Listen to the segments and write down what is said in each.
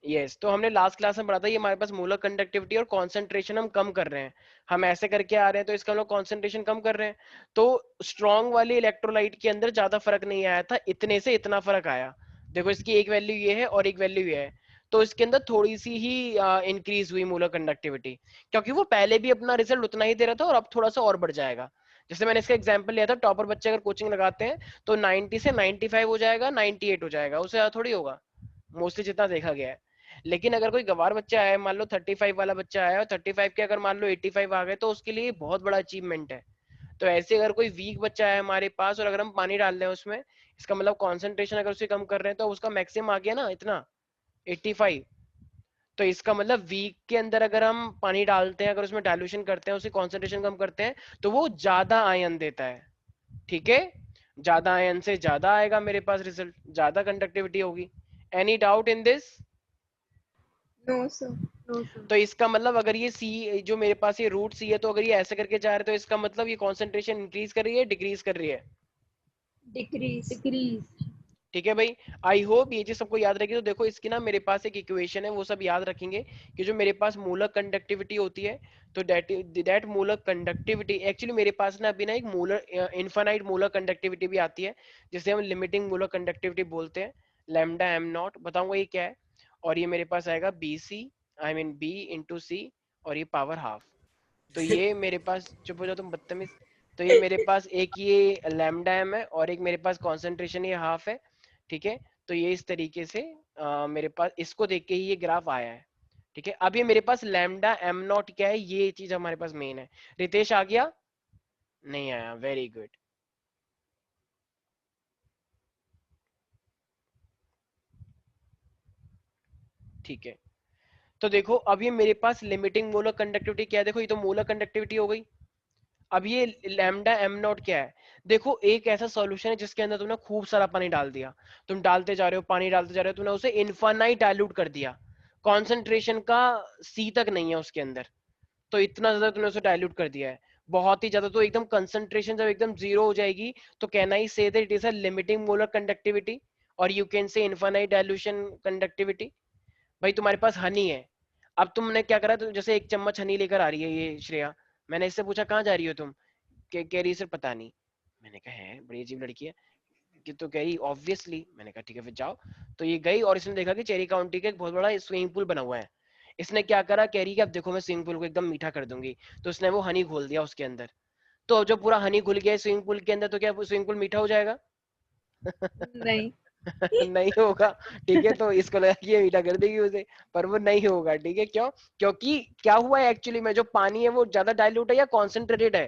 Yes, तो हमने last class में पढ़ा था ये हमारे पास मोलर कंडक्टिविटी और कॉन्सेंट्रेशन हम कम कर रहे हैं, हम ऐसे करके आ रहे हैं तो इसका हम लोग कॉन्सेंट्रेशन कम कर रहे हैं। तो स्ट्रॉन्ग वाले इलेक्ट्रोलाइट के अंदर ज्यादा फर्क नहीं आया था, इतने से इतना फर्क आया। देखो इसकी एक वैल्यू ये है और एक वैल्यू ये है, तो इसके अंदर थोड़ी सी ही इंक्रीज हुई मोलर कंडक्टिविटी, क्योंकि वो पहले भी अपना रिजल्ट उतना ही दे रहा था और अब थोड़ा सा और बढ़ जाएगा। जैसे मैंने इसका एग्जांपल लिया था, टॉपर बच्चे अगर कोचिंग लगाते हैं तो 90 से 95 हो जाएगा, 98 हो जाएगा, उससे ज्यादा थोड़ी होगा मोस्टली जितना देखा गया है। लेकिन अगर कोई गवार बच्चा है, मान लो 35 वाला बच्चा है और 35 के अगर मान लो 85 आ गए तो उसके लिए बहुत बड़ा अचीवमेंट है। तो ऐसे अगर कोई वीक बच्चा है हमारे पास और अगर हम पानी डाल रहे हैं उसमें, इसका मतलब कॉन्सेंट्रेशन अगर उसे कम कर रहे हैं तो उसका मैक्सिमम आ गया ना इतना 85। तो इसका मतलब वीक के अंदर अगर हम पानी डालते हैं, अगर उसमें डाइल्यूशन करते हैं, उसकी कॉन्सेंट्रेशन कम करते हैं, तो वो ज्यादा आयन देता है। ठीक है, ज्यादा आयन से ज्यादा आएगा मेरे पास रिजल्ट, ज्यादा कंडक्टिविटी होगी। Any doubt in this? No sir, no sir. तो इसका मतलब अगर ये सी जो मेरे पास ये रूट सी है, तो अगर ये ऐसे करके जा रहे हैं तो इसका मतलब ये कॉन्सेंट्रेशन इंक्रीज कर रही है डिक्रीज कर रही है? डिक्रीज। डिक्रीज। ठीक है भाई, आई होप ये चीज सबको याद रखी। तो देखो इसकी ना मेरे पास एक इक्वेशन है, वो सब याद रखेंगे कि जो मेरे पास मूलक कंडक्टिविटी होती है, तो दैट मूलक कंडक्टिविटी एक्चुअली मेरे पास ना अभी ना एक मूलर इनफाइनाइट मूलर कंडक्टिविटी भी आती है, जिसे हम लिमिटिंग मूलर कंडक्टिविटी बोलते हैं, लैम्डा एम नॉट। बताऊंगा ये क्या है। और ये मेरे पास आएगा B C, I mean B into C, और ये पावर हाफ। तो ये मेरे पास, चुप हो जाओ तुम बदतमीज। तो ये मेरे पास एक ये लैम्डा एम है और एक मेरे पास कॉन्सेंट्रेशन ये हाफ है। ठीक है, तो ये इस तरीके से मेरे पास इसको देख के ही ये ग्राफ आया है। ठीक है, अब ये मेरे पास लैम्डा एम नॉट क्या है, ये चीज हमारे पास मेन है। रितेश आ गया? नहीं आया, वेरी गुड। ठीक है, तो देखो अब ये मेरे पास लिमिटिंग मोलर कंडक्टिविटी क्या है, देखो ये तो मोलर कंडक्टिविटी हो गई। अब ये लैम्डा एम नॉट क्या है? देखो एक ऐसा सॉल्यूशन है जिसके अंदर तुमने खूब सारा पानी डाल दिया, तुम डालते जा रहे हो, पानी डालते जा रहे हो, तुमने उसे इनफाइनाइट डाइल्यूट कर दिया, कॉन्सेंट्रेशन का सी तक नहीं है उसके अंदर, तो इतना ज्यादा तुमने उसे डाइल्यूट कर दिया है, बहुत ही ज्यादा। तो एकदम कंसंट्रेशन जब एकदम जीरो हो जाएगी, तो can I say that it is a limiting molar conductivity, और you can say infinite dilution conductivity. भाई तुम्हारे पास हनी है, अब तुमने क्या करा, तो जैसे एक चम्मच हनी लेकर आ रही है ये श्रेया, मैंने इससे पूछा कहाँ जा रही हो तुम, कह रही सर पता नहीं। मैंने कहा है बड़ी अजीब लड़की है, कि तो कह रही ऑब्वियसली। मैंने कहा ठीक है फिर जाओ। तो ये गई और इसने देखा कि चेरी काउंटी का एक बहुत बड़ा स्विमिंग पूल बना हुआ है। इसने क्या करा, कह रही कि अब देखो मैं स्विमिंग पूल को एकदम मीठा कर दूंगी, तो उसने वो हनी घोल दिया उसके अंदर। तो जब पूरा हनी घुल गया स्विमिंग पूल के अंदर, तो क्या स्विमिंग पूल मीठा हो जाएगा? नहीं। नहीं होगा। ठीक है, तो इसको लगा कि ये मीठा कर देगी उसे, पर वो नहीं होगा। ठीक है, क्यों? क्योंकि क्या हुआ है एक्चुअली में, जो पानी है वो ज्यादा डाइल्यूट है या कॉन्सेंट्रेटेड है?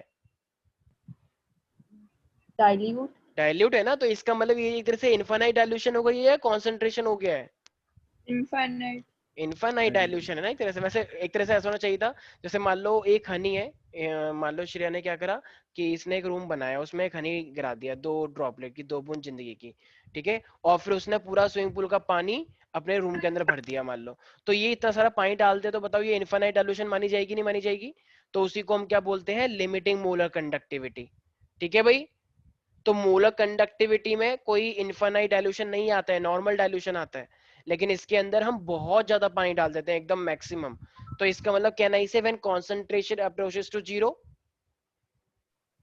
डाइल्यूट। डाइल्यूट है ना, तो इसका मतलब ये एक तरह से इनफाइनाइट डाइल्यूशन हो गई है, कॉन्सेंट्रेशन हो गया है? इनफाइनाइट। इनफाइनाइट डाइल्यूशन है ना एक तरह से। वैसे एक तरह से ऐसा होना चाहिए था, जैसे मान लो एक हनी है, मान लो श्रेया ने क्या करा कि इसने एक रूम बनाया, उसमें एक हनी गिरा दिया, 2 ड्रॉपलेट की, 2 बूंद जिंदगी की। ठीक है, और फिर उसने पूरा स्विमिंग पूल का पानी अपने रूम के अंदर भर दिया मान लो। तो ये इतना सारा पानी डालते, तो बताओ ये इनफाइनाइट डाइल्यूशन मानी जाएगी नहीं मानी जाएगी? तो उसी को हम क्या बोलते हैं, लिमिटिंग मोलर कंडक्टिविटी। ठीक है भाई, तो मोलर कंडक्टिविटी में कोई इनफाइनाइट डाइल्यूशन नहीं आता है, नॉर्मल डाइल्यूशन आता है। लेकिन इसके अंदर हम बहुत ज्यादा पानी डाल देते हैं, एकदम मैक्सिमम। तो इसका मतलब can I say when concentration approaches to zero?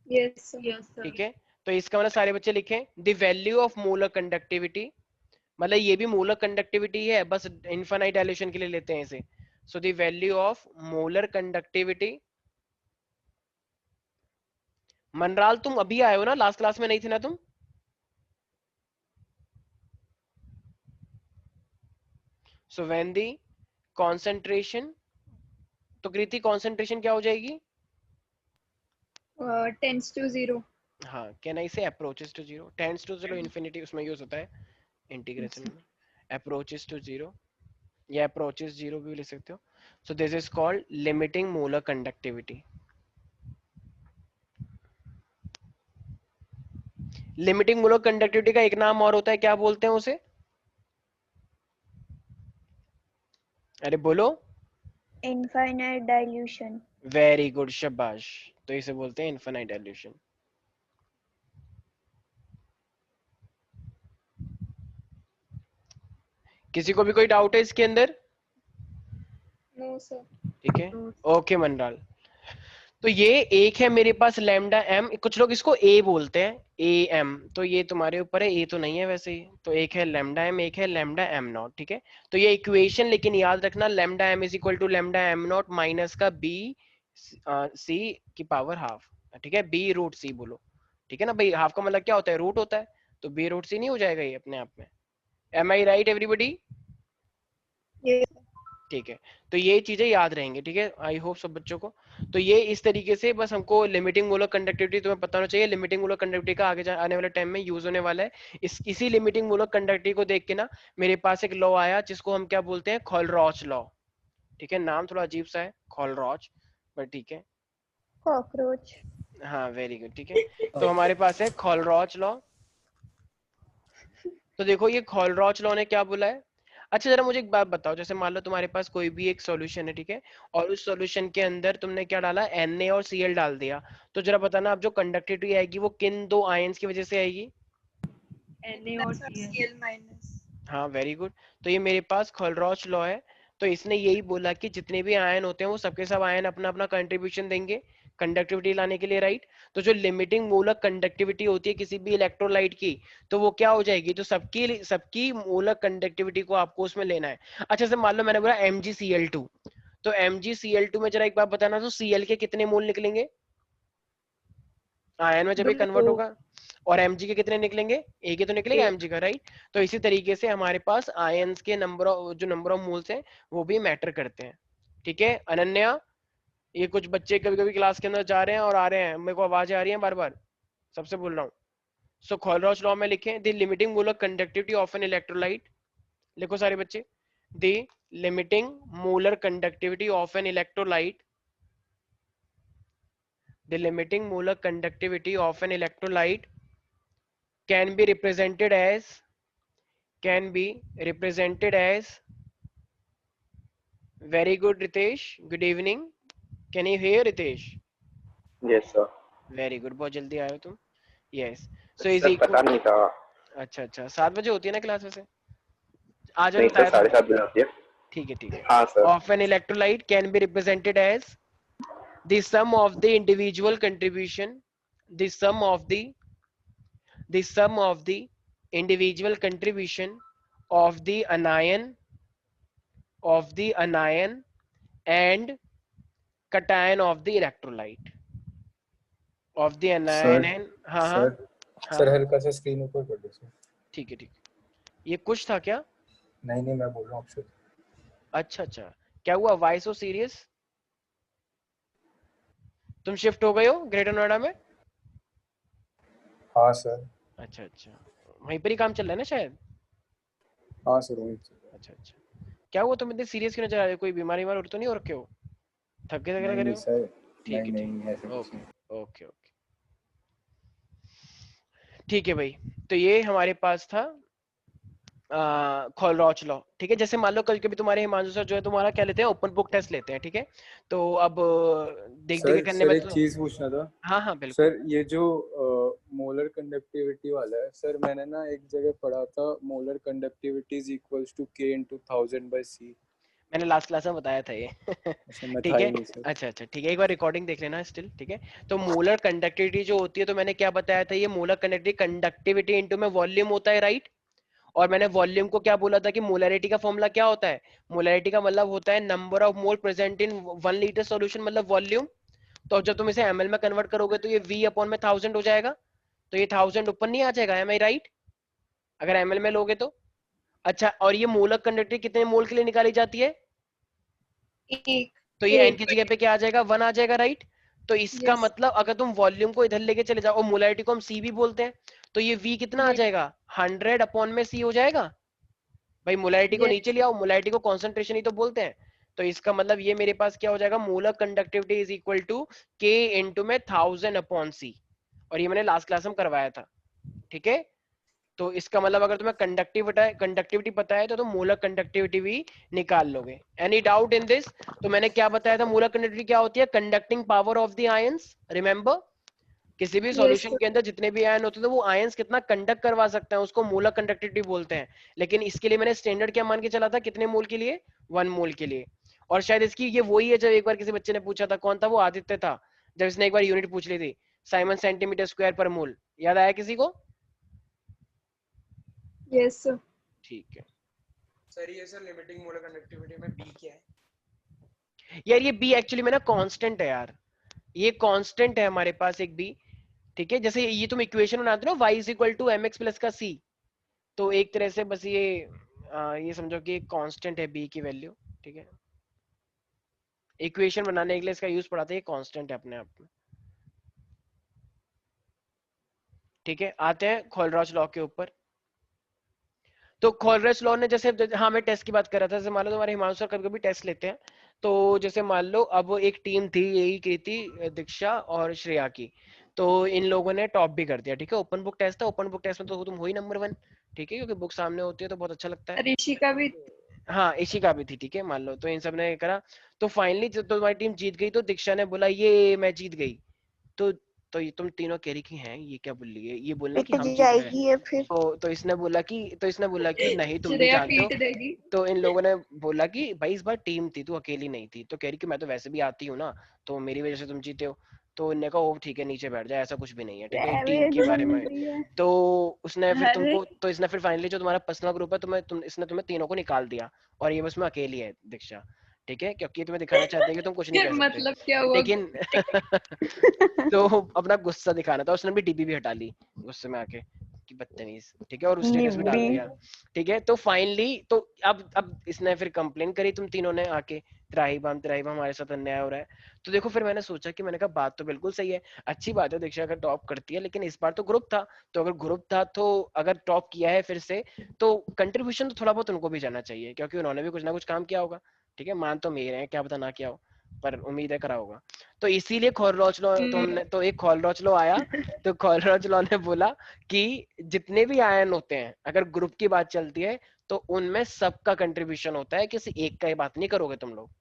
Yes sir. Yes sir. ठीक है, तो इसका मतलब सारे बच्चे लिखें the value of molar conductivity, मतलब ये भी मोलर कंडक्टिविटी है, बस इनफाइनाइट डाइल्यूशन के लिए लेते हैं इसे। So the value of molar conductivity. Manral तुम अभी आए हो ना, लास्ट क्लास में नहीं थे ना तुम? सो व्हेन द concentration, तो कृति कॉन्सेंट्रेशन क्या हो जाएगी? Tends to zero. हाँ, can I say approaches to zero, tends to zero infinity उसमें यूज होता है इंटीग्रेशन में। अप्रोचेस टू जीरो या अप्रोचेस जीरो भी लिख सकते हो। So this is called limiting molar conductivity. Limiting molar conductivity का एक नाम और होता है, क्या बोलते हैं उसे? अरे बोलो। Infinite dilution. वेरी गुड, शाबाश। तो इसे बोलते हैं इनफिनाइट डाइल्यूशन। किसी को भी कोई डाउट है इसके अंदर? No sir. ठीक है, ओके मनराल। तो ये एक है मेरे पास लैम्डा एम, कुछ लोग इसको ए बोलते हैं, ए एम, तो ये तुम्हारे ऊपर है, ए तो नहीं है वैसे ही। तो एक है लैम्डा एम, एक है लैम्डा एम नॉट। ठीक है, तो ये इक्वेशन लेकिन याद रखना, lambda M is equal to lambda M not minus का बी सी की पावर हाफ। ठीक है, बी रूट सी बोलो। ठीक है ना भाई, हाफ का मतलब क्या होता है, रूट होता है, तो बी रूट सी नहीं हो जाएगा ये अपने आप में। M I right everybody? ये ठीक है, तो ये चीजें याद रहेंगी। ठीक है, आई होप सब बच्चों को। तो ये इस तरीके से बस हमको लिमिटिंग मोलर कंडक्टिविटी तुम्हें पता होना चाहिए। लिमिटिंग मोलर कंडक्टिविटी का आगे आने वाले टाइम में यूज होने वाला है। इसी लिमिटिंग मोलर कंडक्टिविटी को देख के ना मेरे पास एक लॉ आया जिसको हम क्या बोलते हैं, खोलरॉच लॉ। ठीक है, नाम थोड़ा अजीब सा है, खोलरॉच, बट ठीक है। कॉकरोच। हाँ वेरी गुड। ठीक है, तो हमारे पास है खोलरॉच लॉ। तो देखो ये खोलरॉच लॉ ने क्या बोला है। अच्छा जरा मुझे एक बात बताओ, जैसे मान लो तुम्हारे पास कोई भी एक सॉल्यूशन है, ठीक है, और उस सॉल्यूशन के अंदर तुमने क्या डाला, Na और Cl डाल दिया, तो जरा बताना अब जो कंडक्टिविटी आएगी वो किन दो आयंस की वजह से आएगी? Na और Cl माइनस। हाँ वेरी गुड। तो ये मेरे पास खोलरॉच लॉ है। तो इसने यही बोला कि जितने भी आयन होते हैं वो सबके सब आयन अपना अपना कंट्रीब्यूशन देंगे कंडक्टिविटी लाने के लिए, राइट। तो जो लिमिटिंग मूलक कंडक्टिविटी होती है किसी भी इलेक्ट्रोलाइट की, तो वो क्या हो जाएगी, तो सबकी सबकी मूलक कंडक्टिविटी को आपको उसमें लेना है। अच्छा से मान लो मैंने बोला MgCl2, तो MgCl2 में जरा एक बात बताना, तो Cl के कितने मोल निकलेंगे आयन में जब ये कन्वर्ट होगा, और Mg के कितने निकलेंगे, एक ही तो निकलेगा Mg का, राइट। तो इसी तरीके से हमारे पास आयंस के नंबर ऑफ, जो नंबर ऑफ मोल्स हैं वो भी मैटर करते हैं। ठीक है अनन्या, ये कुछ बच्चे कभी कभी क्लास के अंदर जा रहे हैं और आ रहे हैं, मेरे को आवाज आ रही है बार बार, सबसे बोल रहा हूँ। सो खोलरॉच लॉ में लिखें, the limiting molar conductivity of an electrolyte, लिखो सारे बच्चे, the limiting molar conductivity of an electrolyte, the limiting molar conductivity of an electrolyte can be represented as very good Ritesh, good evening, can you hear Ritesh? Yes sir. very good, बहुत जल्दी आए हो तुम। yes, so is sir पता equal, नहीं था। अच्छा अच्छा 7 बजे होती है ना क्लास वैसे, आज मैंने नहीं सर, बताया था। 7:30 बजे होती है। ठीक है ठीक है। हाँ sir. of an electrolyte can be represented as the sum of the individual contribution, the sum of the individual contribution of the anion and cation of the electrolyte of the anion sir and हाँ हाँ sir हाँ sir हल्का सा screen ऊपर कर दो sir. ठीक है ठीक है। ये कुछ था क्या? नहीं मैं बोल रहा हूँ आपसे। अच्छा अच्छा, क्या हुआ, वाई सो सीरियस? तुम शिफ्ट हो गए हो ग्रेटर नोएडा में? हाँ सर। अच्छा अच्छा, वहीं पर ही काम चल रहा है ना शायद? हाँ सर वही। अच्छा अच्छा, क्या हुआ, तुम इतने सीरियस क्यों नजर आ रहे हो, कोई बीमारी वार तो नहीं हो रखे हो, थक गए वगैरह करे नहीं हो? सर, ठीक है नहीं ठीक ऐसा है, कुछ ओके नहीं। ओके ओके, ठीक है भाई। तो ये हमारे पास था खोलरॉच लॉ। ठीक है, जैसे मान लो कल कभी तुम्हारे हिमांशु सर जो है तुम्हारा क्या लेते हैं, ओपन बुक टेस्ट लेते हैं, ठीक है, तो अब देख देख के सर करने सर में एक तो चीज पूछना था। हाँ हाँ बिल्कुल। सर ये जो मोलर कंडक्टिविटी वाला है सर, मैंने ना एक जगह पढ़ा था molar conductivity is equals to K into 1000/C। मैंने लास्ट क्लास में बताया था ये अच्छा मैं था ठीक ही है, नहीं सर। अच्छा अच्छा ठीक है, एक बार रिकॉर्डिंग देख लेना स्टिल। ठीक है, तो मोलर कंडक्टिविटी जो होती है, तो मैंने क्या बताया था, ये मोलर कंडक्टिविटी इनटू में वॉल्यूम होता है, राइट। और मैंने वॉल्यूम को क्या बोला था कि मोलैरिटी का फॉर्मूला क्या होता है, मोलैरिटी का मतलब होता है number of mole present in 1 litre solution, मतलब वॉल्यूम। तो जब तुम इसे ml में कन्वर्ट करोगे तो ये v अपॉन में 1000 हो जाएगा, तो ये 1000 ऊपर नहीं आ जाएगा, एम आई राइट, अगर ml में लोगे तो। अच्छा, और ये मोलर कंडक्टिविटी कितने मोल के लिए निकाली जाती है, एक। तो ये n की जगह पे क्या आ जाएगा, 1 आ जाएगा, राइट। तो इसका Yes. मतलब अगर तुम वॉल्यूम को इधर लेके चले जाओ, और मोलैरिटी को हम c भी बोलते हैं, तो ये v कितना आ Yes. जाएगा, 100 अपॉन में c हो जाएगा। भाई मोलैरिटी को Yes. नीचे ले आओ, मोलैरिटी को कॉन्सेंट्रेशन ही तो बोलते हैं। तो इसका मतलब ये मेरे पास क्या हो जाएगा, molar conductivity is equal to k into में 1000 अपॉन c, और ये मैंने लास्ट क्लास में करवाया था। ठीक है, तो इसका मतलब अगर तुम्हें कंडक्टिविटी पता है तो तुम मोलर कंडक्टिविटी भी निकाल लोगे। Any doubt in this? तो मैंने क्या बताया था, मोलर कंडक्टिविटी क्या होती है, conducting power of the ions, remember. किसी भी Yes. सॉल्यूशन के अंदर जितने भी आयन होते हैं, तो वो आयंस कितना कंडक्ट करवा सकते हैं, उसको मोलर कंडक्टिविटी बोलते हैं। लेकिन इसके लिए मैंने स्टैंडर्ड क्या मान के चला था, कितने मोल के लिए, 1 मोल के लिए। और शायद इसकी ये वही है जब एक बार किसी बच्चे ने पूछा था, कौन था वो, आदित्य था, जब इसने एक बार यूनिट पूछ ली थी, साइमन सेंटीमीटर स्क्वायर पर मोल। याद आया किसी को? Yes sir. ठीक है सर ये सर लिमिटिंग मोलर कंडक्टिविटी में बी क्या है? यार, ये बी एक्चुअली में ना कांस्टेंट है यार, ये कांस्टेंट है हमारे पास एक बी। ठीक है, जैसे ये तुम इक्वेशन बनाते हो y is equal to M X plus का c, तो एक तरह से बस ये समझो कि कांस्टेंट है b की वैल्यू। ठीक है, इक्वेशन बनाने के लिए इसका यूज पढ़ाते हैं, कांस्टेंट है अपने आप में। ठीक है, आते हैं खोलरॉच लॉ के ऊपर। तो खोलरॉच लॉ ने जैसे, हाँ मैं टेस्ट की बात कर रहा था, जैसे मान लो तुम्हारे हिमांशु सर कभी कभी टेस्ट लेते हैं, तो जैसे मान लो अब एक टीम थी, यही कृति, दीक्षा और श्रेया की, तो इन लोगों ने टॉप भी कर दिया। ठीक है, ओपन बुक टेस्ट था, ओपन बुक टेस्ट में तो तुम हो ही नंबर 1। ठीक है, क्योंकि बुक सामने होती है तो बहुत अच्छा लगता है। ऋषि का भी। हाँ, इसी का भी थी। ठीक है, मान लो तो इन सब ने करा, तो फाइनली जब तो तुम्हारी टीम जीत गई, तो दीक्षा ने बोला ये मैं जीत गई, तो ये तुम तीनों कह रही कि हैं ये क्या बोल रही है, ये बोलने कि पिट हम जीत गए। जाएगी ये फिर। तो इसने बोला कि नहीं तुम भी श्रेया जानते हो। पीट देगी। तो इन लोगों ने बोला कि भाई इस बार टीम थी, तू अकेली नहीं थी। तो कह रही कि मैं तो वैसे भी आती हूँ ना, तो मेरी वजह से तुम जीते हो। तो इनने कहा ओ ठीक है नीचे बैठ जाए, ऐसा कुछ भी नहीं है। ठीक है, टीम savage के बारे में। बंदी है। तो उसने फिर अरे तुमको, तो इसने फिर फाइनली जो तुम्हारा पर्सनल ग्रुप है, इसने तुम्हें तीनों को निकाल दिया, और ये बस में अकेली है दीक्षा। ठीक है, क्योंकि तुम्हें दिखाना चाहते हैं कि तुम कुछ नहीं ये कह सकते, मतलब क्या हुआ? लेकिन तो अपना गुस्सा दिखाना था, उसने भी डीपी भी हटा ली गुस्से में आके कि बदतमीज। ठीक है, और उस स्टेटस भी डाल निबड़ी। दिया। ठीक है, तो फाइनली तो अब इसने फिर कंप्लेन करी तुम तीनों ने आके, त्राहिमाम हमारे साथ अन्याय हो रहा है। तो देखो फिर मैंने सोचा कि मैंने कहा बात तो बिल्कुल सही है, अच्छी बात है दीक्षा अगर टॉप करती है, लेकिन इस बार तो ग्रुप था, तो अगर ग्रुप था तो अगर टॉप किया है फिर से, तो कंट्रीब्यूशन तो थोड़ा बहुत उनको भी जाना चाहिए, क्योंकि उन्होंने भी कुछ ना कुछ काम किया होगा। ठीक है, मान तो मेरे हैं, क्या पता ना किया हो, पर उम्मीद है करा होगा। तो इसीलिए खोलरॉच लॉ, तो हमने तो एक खोलरॉच लॉ आया, तो खोलरॉच लॉ ने बोला कि जितने भी आयन होते हैं, अगर ग्रुप की बात चलती है, तो उनमें सबका कंट्रीब्यूशन होता है, किसी एक का ही बात नहीं करोगे तुम लोग।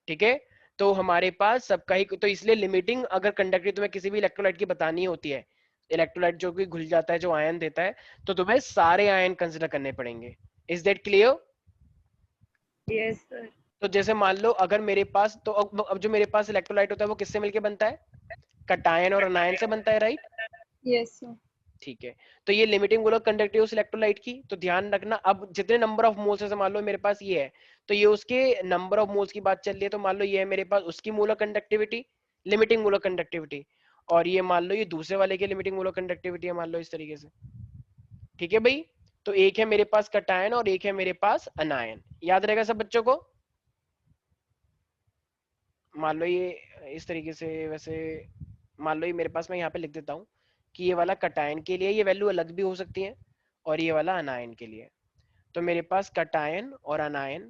ठीक है, तो हमारे पास सबका ही, तो इसलिए लिमिटिंग अगर कंडक्टिविटी तुम्हें किसी भी इलेक्ट्रोलाइट की बतानी होती है, इलेक्ट्रोलाइट जो कि घुल जाता है, जो आयन देता है, तो तुम्हें सारे आयन कंसिडर करने पड़ेंगे। Is that clear? Yes sir. तो जैसे मान लो अगर मेरे पास, तो अब जो मेरे पास इलेक्ट्रोलाइट होता है वो किससे मिलके बनता है? कटायन और अनायन से बनता है, राइट? Yes sir. ठीक है, तो ये लिमिटिंग गोलक कंडक्टिविटी उस इलेक्ट्रोलाइट की, तो ध्यान रखना अब जितने नंबर ऑफ मोल्स है, मान लो मेरे पास ये है, तो ये उसके नंबर ऑफ मोल्स की बात चल रही है, तो मान लो ये है मेरे पास उसकी molar conductivity, limiting molar conductivity, और ये मान लो ये दूसरे वाले की लिमिटिंग मोलर कंडक्टिविटी है, मान लो इस तरीके से। ठीक है भाई, तो एक है मेरे पास कटायन और एक है मेरे पास अनायन, याद रहेगा सब बच्चों को? मान लो ये इस तरीके से, वैसे मान लो ये मेरे पास, मैं यहाँ पे लिख देता हूँ कि ये वाला कटायन के लिए ये वैल्यू अलग भी हो सकती है, और ये वाला अनायन के लिए। तो मेरे पास कटायन और अनायन,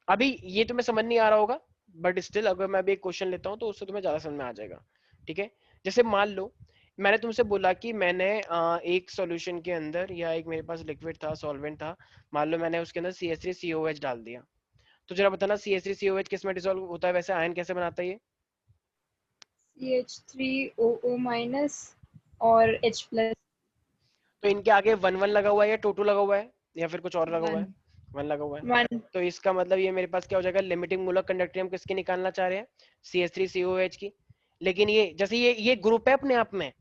अभी ये तुम्हें समझ नहीं आ रहा होगा, बट स्टिल अगर मैं अभी एक क्वेश्चन लेता हूँ तो उससे तुम्हें ज्यादा समझ में आ जाएगा। ठीक है, जैसे मान लो मैंने तुमसे बोला कि मैंने एक सॉल्यूशन के अंदर, या एक मेरे पास लिक्विड था, सॉल्वेंट था, मान लो मैंने उसके अंदर CH3COH डाल दिया, तो जरा बताना CH3COH किस में डिसॉल्व होता है, वैसे आयन कैसे बनाता है ये? CH3OO माइनस और H प्लस। तो इनके आगे 1 1 लगा हुआ है या 2 2 लगा हुआ है, या फिर कुछ और लगा हुआ है? 1 1 लगा हुआ है। 1। तो इसका मतलब ये मेरे पास क्या हो जाएगा, लिमिटिंग मूलक कंडक्टिविटी हम किसकी निकालना चाह रहे हैं? CH3COH की। लेकिन ये जैसे ये ग्रुप है अपने आप में,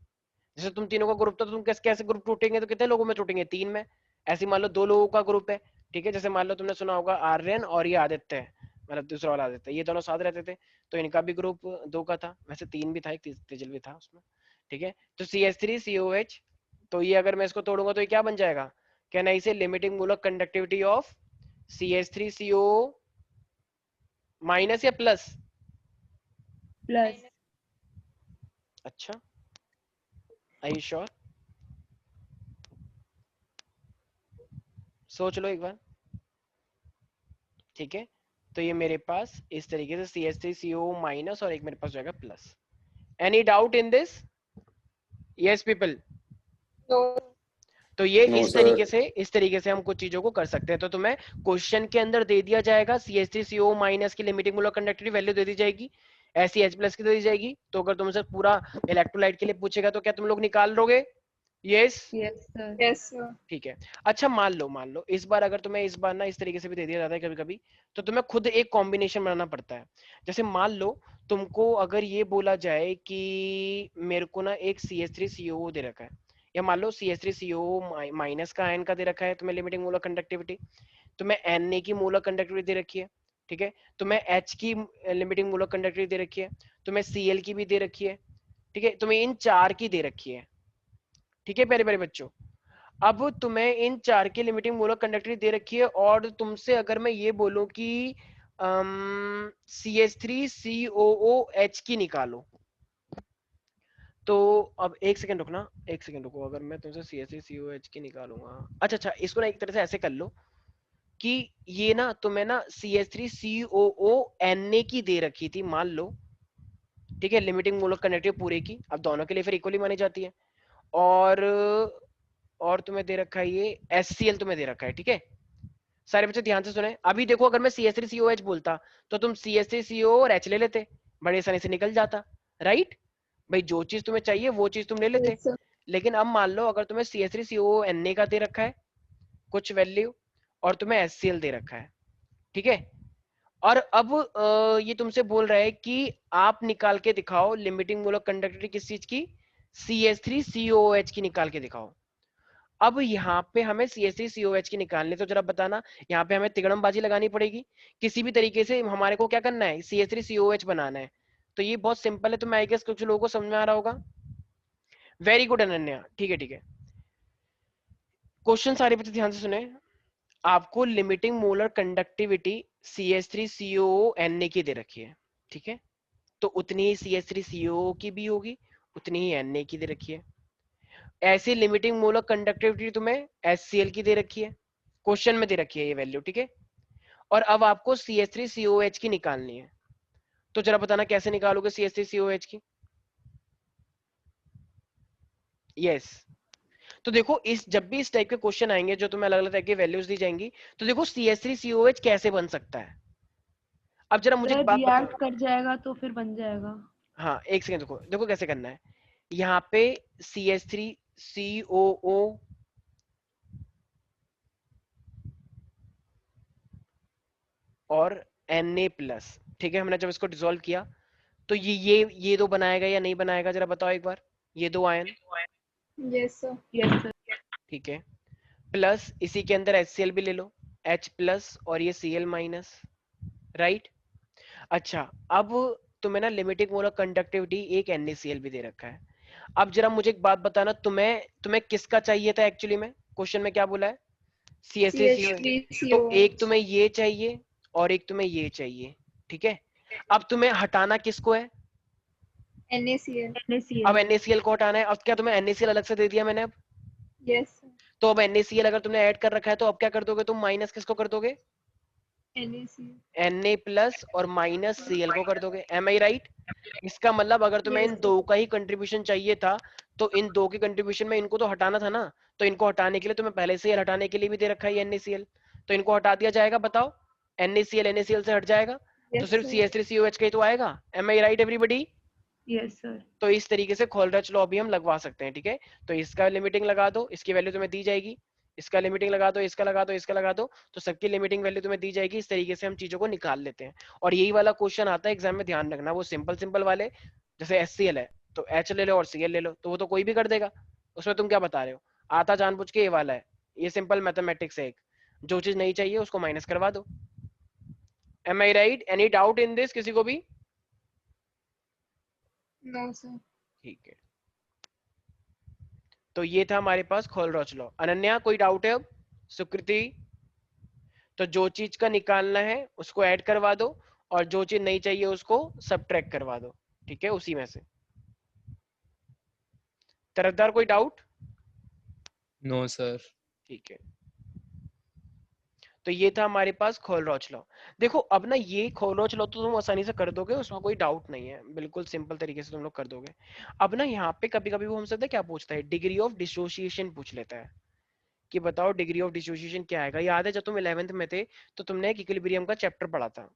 जैसे तुम तीनों का ग्रुप था, तो तुम कैसे कैसे ग्रुप टूटेंगे, तो कितने लोगों में टूटेंगे? 3 में। ऐसे मान लो 2 लोगों का ग्रुप है। ठीक है, जैसे मान लो तुमने सुना होगा आर्यन और ये आदित्य है, मतलब दूसरा वाला आदित्य, ये दोनों साथ रहते थे, तो इनका भी ग्रुप 2 का था, वैसे 3 भी था, एक तेजल भी था उसमें। ठीक है, तो CH3COH, तो ये अगर मैं इसको तोड़ूंगा तो ये क्या बन जाएगा? क्या नहीं, इसे लिमिटिंग मूलक कंडक्टिविटी ऑफ CH3CO माइनस या प्लस? प्लस। अच्छा, आई यू श्योर? सोच लो एक बार। ठीक है, तो ये मेरे पास इस तरीके से CH3CO माइनस और एक मेरे पास जाएगा plus. Any doubt in this? Yes people? तो तो ये No, इस तरीके से हम कुछ चीजों को कर सकते हैं। तो तुम्हें क्वेश्चन के अंदर दे दिया जाएगा CH3CO माइनस की लिमिटिंग मोलर कंडक्टिविटी वैल्यू दे दी जाएगी, ऐसी H प्लस की दे दी जाएगी। तो अगर तुमसे पूरा इलेक्ट्रोलाइट के लिए पूछेगा तो क्या तुम लोग निकाल लोगे? Yes yes sir. Yes sir. ठीक है। अच्छा मान लो इस बार अगर तुम्हें इस बार ना इस तरीके से भी दे दिया जाता है कभी कभी, तो तुम्हें खुद एक कॉम्बिनेशन बनाना पड़ता है। जैसे मान लो तुमको अगर ये बोला जाए कि मेरे को ना एक CH3COO दे रखा है, या मान लो CH3COO माइनस का आयन का दे रखा है तुम्हें लिमिटिंग मोलर कंडक्टिविटी, तुम्हें Na की मोलर कंडक्टिविटी दे रखी है, ठीक है, तुम्हें H की लिमिटिंग मोलर कंडक्टिविटी दे रखी है, तुम्हें Cl की भी दे रखी है, ठीक है, तुम्हें इन चार की दे रखी है, ठीक है प्यारे प्यारे बच्चों। अब तुम्हें इन चार की लिमिटिंग मोलर कंडक्टिविटी दे रखी है, और तुमसे अगर मैं ये बोलूं कि CH3COOH की निकालो, तो अब एक सेकंड रुकना, एक सेकंड रुको, अगर मैं तुमसे CH3COH की निकालूंगा, अच्छा अच्छा, इसको ना एक तरह से ऐसे कर लो कि ये ना तुम्हें ना CH3COO की दे रखी थी मान लो, ठीक है, लिमिटिंग मोलर कंडक्टिविटी पूरे की, अब दोनों के लिए फिर इक्वली मानी जाती है, और तुम्हें दे रखा है ये HCl तुम्हें दे रखा है, ठीक है। सारे बच्चे ध्यान से सुने, अभी देखो अगर मैं CH3COH बोलता तो तुम CH3CO और H ले लेते, बड़े आसानी से निकल जाता, राइट भाई, जो चीज तुम्हें चाहिए वो चीज तुम ले लेते। Yes sir. लेकिन अब मान लो अगर तुम्हें CH3COO का दे रखा है कुछ वैल्यू, और तुम्हें HCl दे रखा है, ठीक है, और अब ये तुमसे बोल रहा है कि आप निकाल के दिखाओ लिमिटिंग मोलर कंडक्टिविटी किस चीज की, CH3COOH की निकाल के दिखाओ। अब यहाँ पे हमें CH3COH की निकालनी, तो जरा बताना, यहाँ पे हमें तिगड़मबाजी लगानी पड़ेगी किसी भी तरीके से, हमारे को क्या करना है, CH3COH बनाना है। तो ये बहुत सिंपल है, तो मैं आई गेस कुछ लोगों को समझ में आ रहा होगा। वेरी गुड अनन्या, ठीक है ठीक है। क्वेश्चन सारे बच्चे ध्यान से सुने, आपको लिमिटिंग मोलर कंडक्टिविटी CH3COO की दे रखी है, ठीक है, तो उतनी ही CH3COO की भी होगी, उतनी ही Na की दे रखी है। ऐसी लिमिटिंग मोलर कंडक्टिविटी तुम्हें HCl की दे रखी है, क्वेश्चन में दे रखी है ये वैल्यू, ठीक है, और अब आपको CH3COH की निकालनी है, तो जरा बताना कैसे निकालोगे CH3COH की। यस तो देखो, इस जब भी इस टाइप के क्वेश्चन आएंगे जो तुम्हें अलग अलग टाइप की वैल्यूज दी जाएंगी, तो देखो CH3COH कैसे बन सकता है। अब जरा मुझे सर एक बात रिएक्ट बताओ, कर जाएगा तो फिर बन जाएगा। हाँ एक सेकंड देखो, देखो कैसे करना है, यहाँ पे CH3COO और Na+, ठीक है, हमने जब इसको डिसॉल्व किया तो ये दो बनाएगा या नहीं बनाएगा, जरा बताओ एक बार, ये दो ion, yes sir. Yes sir. ठीक है, प्लस इसी के अंदर HCl भी ले लो, H+ और ये Cl-, राइट। अच्छा, अब तुम्हें ना लिमिटिंग मोलर कंडक्टिविटी एक NaCl भी दे रखा है। अब जरा मुझे एक बात बताना, तुम्हें तुम्हें किसका चाहिए था एक्चुअली में, क्वेश्चन में क्या बोला है, CH3COH, तो एक तुम्हें ये चाहिए और एक तुम्हें ये चाहिए, ठीक है। अब तुम्हें हटाना किसको है, NaCl। अब NaCl। NaCl को हटाना है, अब क्या तुम्हें NaCl अलग से दे दिया मैंने अब, यस सर। तो अब NaCl अगर तुमने ऐड कर रखा है तो अब क्या कर दोगे तुम, माइनस किसको कर दोगे, NaCl। Na+ और माइनस Cl को कर दोगे, एम आई राइट। इसका मतलब अगर तुम्हें इन यस दो का ही कंट्रीब्यूशन चाहिए था, तो इन दो के कंट्रीब्यूशन में इनको तो हटाना था ना, तो इनको हटाने के लिए तुम्हें पहले से हटाने के लिए भी दे रखा है NaCl, तो इनको हटा दिया जाएगा, बताओ NaCl से हट जाएगा, तो यस सिर्फ सर। CH3COH का ही तो आएगा, M I right everybody. Yes sir. तो इस तरीके से खोलरच लॉ भी हम लगवा सकते हैं, ठीक है। तो इसका लिमिटिंग लगा दो, इसकी वैल्यू तुम्हें दी जाएगी, इसका लिमिटिंग लगा दो, इसका लगा दो, इसका लगा दो, तो सबकी लिमिटिंग वैल्यू तुम्हें दी जाएगी। इस तरीके से हम चीजों को निकाल लेते हैं, और यही वाला क्वेश्चन आता है एग्जाम में, ध्यान रखना, वो सिंपल सिंपल वाले, जैसे HCl है तो H ले लो और Cl ले लो, तो वो तो कोई भी कर देगा, उसमें तुम क्या बता रहे हो, आता जानबूझ के ये वाला है, ये सिंपल मैथमेटिक्स है एक, जो चीज नहीं चाहिए उसको माइनस करवा दो। Am I right, any doubt in this किसी को भी? No sir. ठीक है, तो ये था हमारे पास खोलरॉच लॉ। अनन्या कोई डाउट है अब? सुकृति, तो जो चीज का निकालना है उसको ऐड करवा दो, और जो चीज नहीं चाहिए उसको सबट्रैक्ट करवा दो, ठीक है, उसी में से। तरफदार कोई डाउट? No sir. ठीक है, तो ये था हमारे पास खोलरॉच लॉ। देखो अब ना ये खोलरॉच लॉ तो तुम आसानी से कर दोगे, उसमें कोई डाउट नहीं है, बिल्कुल सिंपल तरीके से तुम लोग कर दोगे। अब ना यहाँ पे कभी कभी वो हमसे क्या पूछता है, डिग्री ऑफ डिसोसिएशन पूछ लेता है, कि बताओ डिग्री ऑफ डिसोसिएशन क्या आएगा। याद है जब तुम 11th में थे तो तुमने एक इक्विलिब्रियम का चैप्टर पढ़ा था,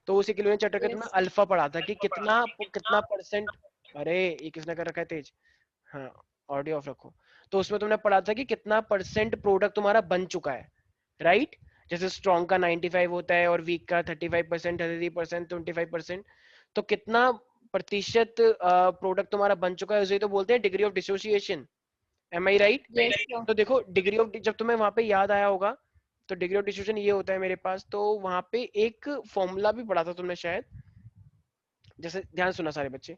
तो उस इक्विलिब्रियम चैप्टर के तुमने यस। अल्फा पढ़ा था कि कितना कितना परसेंट, अरे ये किसने कर रखा है तेज, हाँ ऑडियो ऑफ रखो, तो उसमें तुमने पढ़ा था कि कितना परसेंट प्रोडक्ट तुम्हारा बन चुका है, राइट? जैसे स्ट्रॉन्ग का 95 होता है और वीक का 35%, 33%, 25%, तो कितना प्रतिशत प्रोडक्ट तुम्हारा बन चुका है, उसे तो बोलते हैं degree of dissociation. Am I right? Yes, sir. तो देखो डिग्री ऑफ, जब तुम्हें वहां पे याद आया होगा तो डिग्री ऑफ डिसोसिएशन ये होता है मेरे पास, तो वहां पे एक फॉर्मूला भी पढ़ा था तुमने शायद, जैसे ध्यान सुना सारे बच्चे,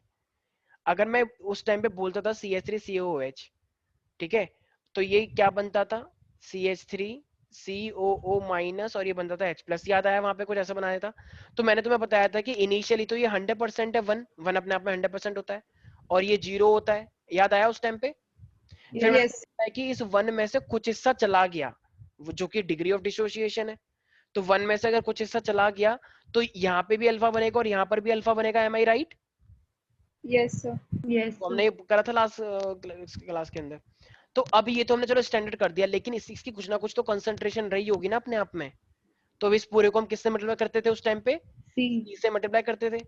अगर मैं उस टाइम पे बोलता था CH3COOH, ठीक है, तो ये क्या बनता था, CH3COO माइनस, और ये बनता था H+, याद आया? वहां पे कुछ ऐसा बनाया था। तो मैंने तुम्हें बताया था कि इनिशियली तो ये 100% है, वन अपने आप में 100% होता है, और ये 0 होता है, याद आया उस टाइम पे? फिर मैंने Yes. बताया कि इस 1 में से कुछ हिस्सा चला गया, जो कि डिग्री ऑफ डिसोसिएशन है। तो 1 में से अगर कुछ हिस्सा चला गया तो यहाँ पे भी अल्फा बनेगा और यहाँ पर भी अल्फा बनेगा, M I right? Yes, sir. Yes तो हमने ये करा था लास्ट क्लास के अंदर। तो अब ये तो हमने चलो स्टैंडर्ड कर दिया, लेकिन इसकी कुछ ना कुछ तो कंसंट्रेशन रही होगी ना अपने आप में। तो अब इस पूरे को हम किससे मल्टीप्लाई करते थे उस टाइम पे? सी C से मल्टीप्लाई करते थे।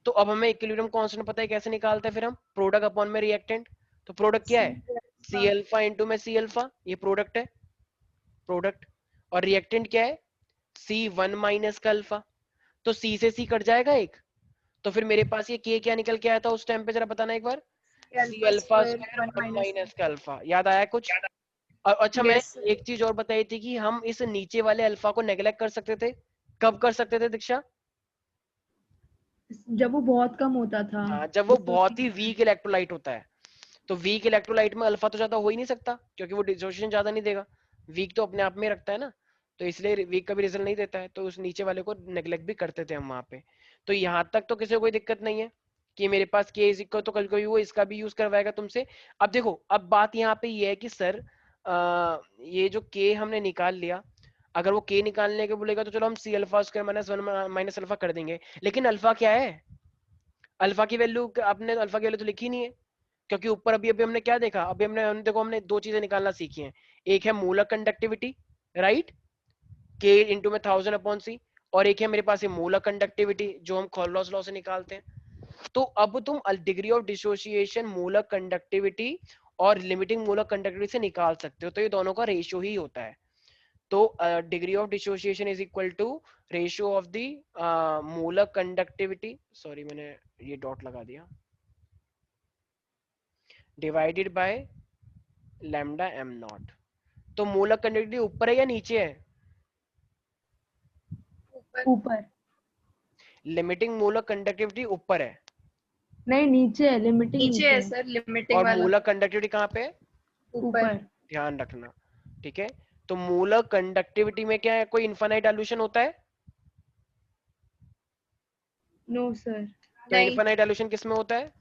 तो अब हमें इक्विलिब्रियम कांस्टेंट पता है कैसे निकालते हैं फिर हम? प्रोडक्ट अपॉन में रिएक्टेंट। तो प्रोडक्ट क्या है? C अल्फा इंटू में C अल्फा, ये प्रोडक्ट है, प्रोडक्ट। और रिएक्टेंट क्या है? C1 माइनस का अल्फा। तो C से C कट जाएगा एक, तो फिर मेरे पास ये K क्या निकल के आया था उस टाइम पे, जरा बताना एक बार। C अल्फा स्क्वायर 1 माइनस का अल्फा, याद आया कुछ? और अच्छा, मैंने Yes, sir. एक चीज और बताई थी कि हम इस नीचे वाले अल्फा को नेग्लेक्ट कर सकते थे। कब कर सकते थे दीक्षा? जब वो बहुत कम होता था। हाँ, जब वो बहुत ही वीक इलेक्ट्रोलाइट होता है। तो वीक इलेक्ट्रोलाइट में अल्फा तो ज्यादा हो ही नहीं सकता, क्योंकि वो डिसोसिएशन ज्यादा नहीं देगा, वीक तो अपने आप में रखता है ना, तो इसलिए वीक का भी रिजल्ट नहीं देता है। तो उस नीचे वाले को नेग्लेक्ट भी करते थे हम वहां पे। तो यहाँ तक तो किसी को कोई दिक्कत नहीं है कि मेरे पास के इज इक्वल, तो कल कोई वो इसका भी यूज करवाएगा तुमसे। अब देखो, अब बात यहाँ पे ये है कि सर ये जो के हमने निकाल लिया, अगर वो के निकालने के बोलेगा तो चलो हम C alpha square minus 1 minus alpha कर देंगे, लेकिन अल्फा क्या है? अल्फा की वैल्यू आपने अल्फा की वैल्यू तो लिखी नहीं है, क्योंकि ऊपर अभी अभी हमने क्या देखा, अभी हमने देखो हमने दो चीजें निकालना सीखी हैं। एक है मूलक कंडक्टिविटी, राइट, के इंटू में 1000 अपॉन सी, और एक है मेरे पास ये मूलक कंडक्टिविटी जो हम कोलरॉस लॉ से निकालते हैं। तो अब तुम डिग्री ऑफ डिसोसिएशन मूलक कंडक्टिविटी और लिमिटिंग मूलक कंडक्टिविटी से निकाल सकते हो, तो ये दोनों का रेशियो ही होता है। तो degree of dissociation is equal to ratio of the molar conductivity, sorry मैंने ये डॉट लगा दिया, divided by lambda M not. तो मूलक कंडक्टिविटी ऊपर है या नीचे है? ऊपर लिमिटिंग मूलक कंडक्टिविटी ऊपर है, नहीं नीचे है, लिमिटिंग नीचे है सर, लिमिटिंग और वाला मूलक कंडक्टिविटी कहाँ पे है? ऊपर. ध्यान रखना, ठीक है। तो मूलक कंडक्टिविटी में क्या है, कोई इनफाइनाइट डाइल्यूशन होता है? नो सर, तो नहीं. इनफाइनाइट डाइल्यूशन किस में होता है?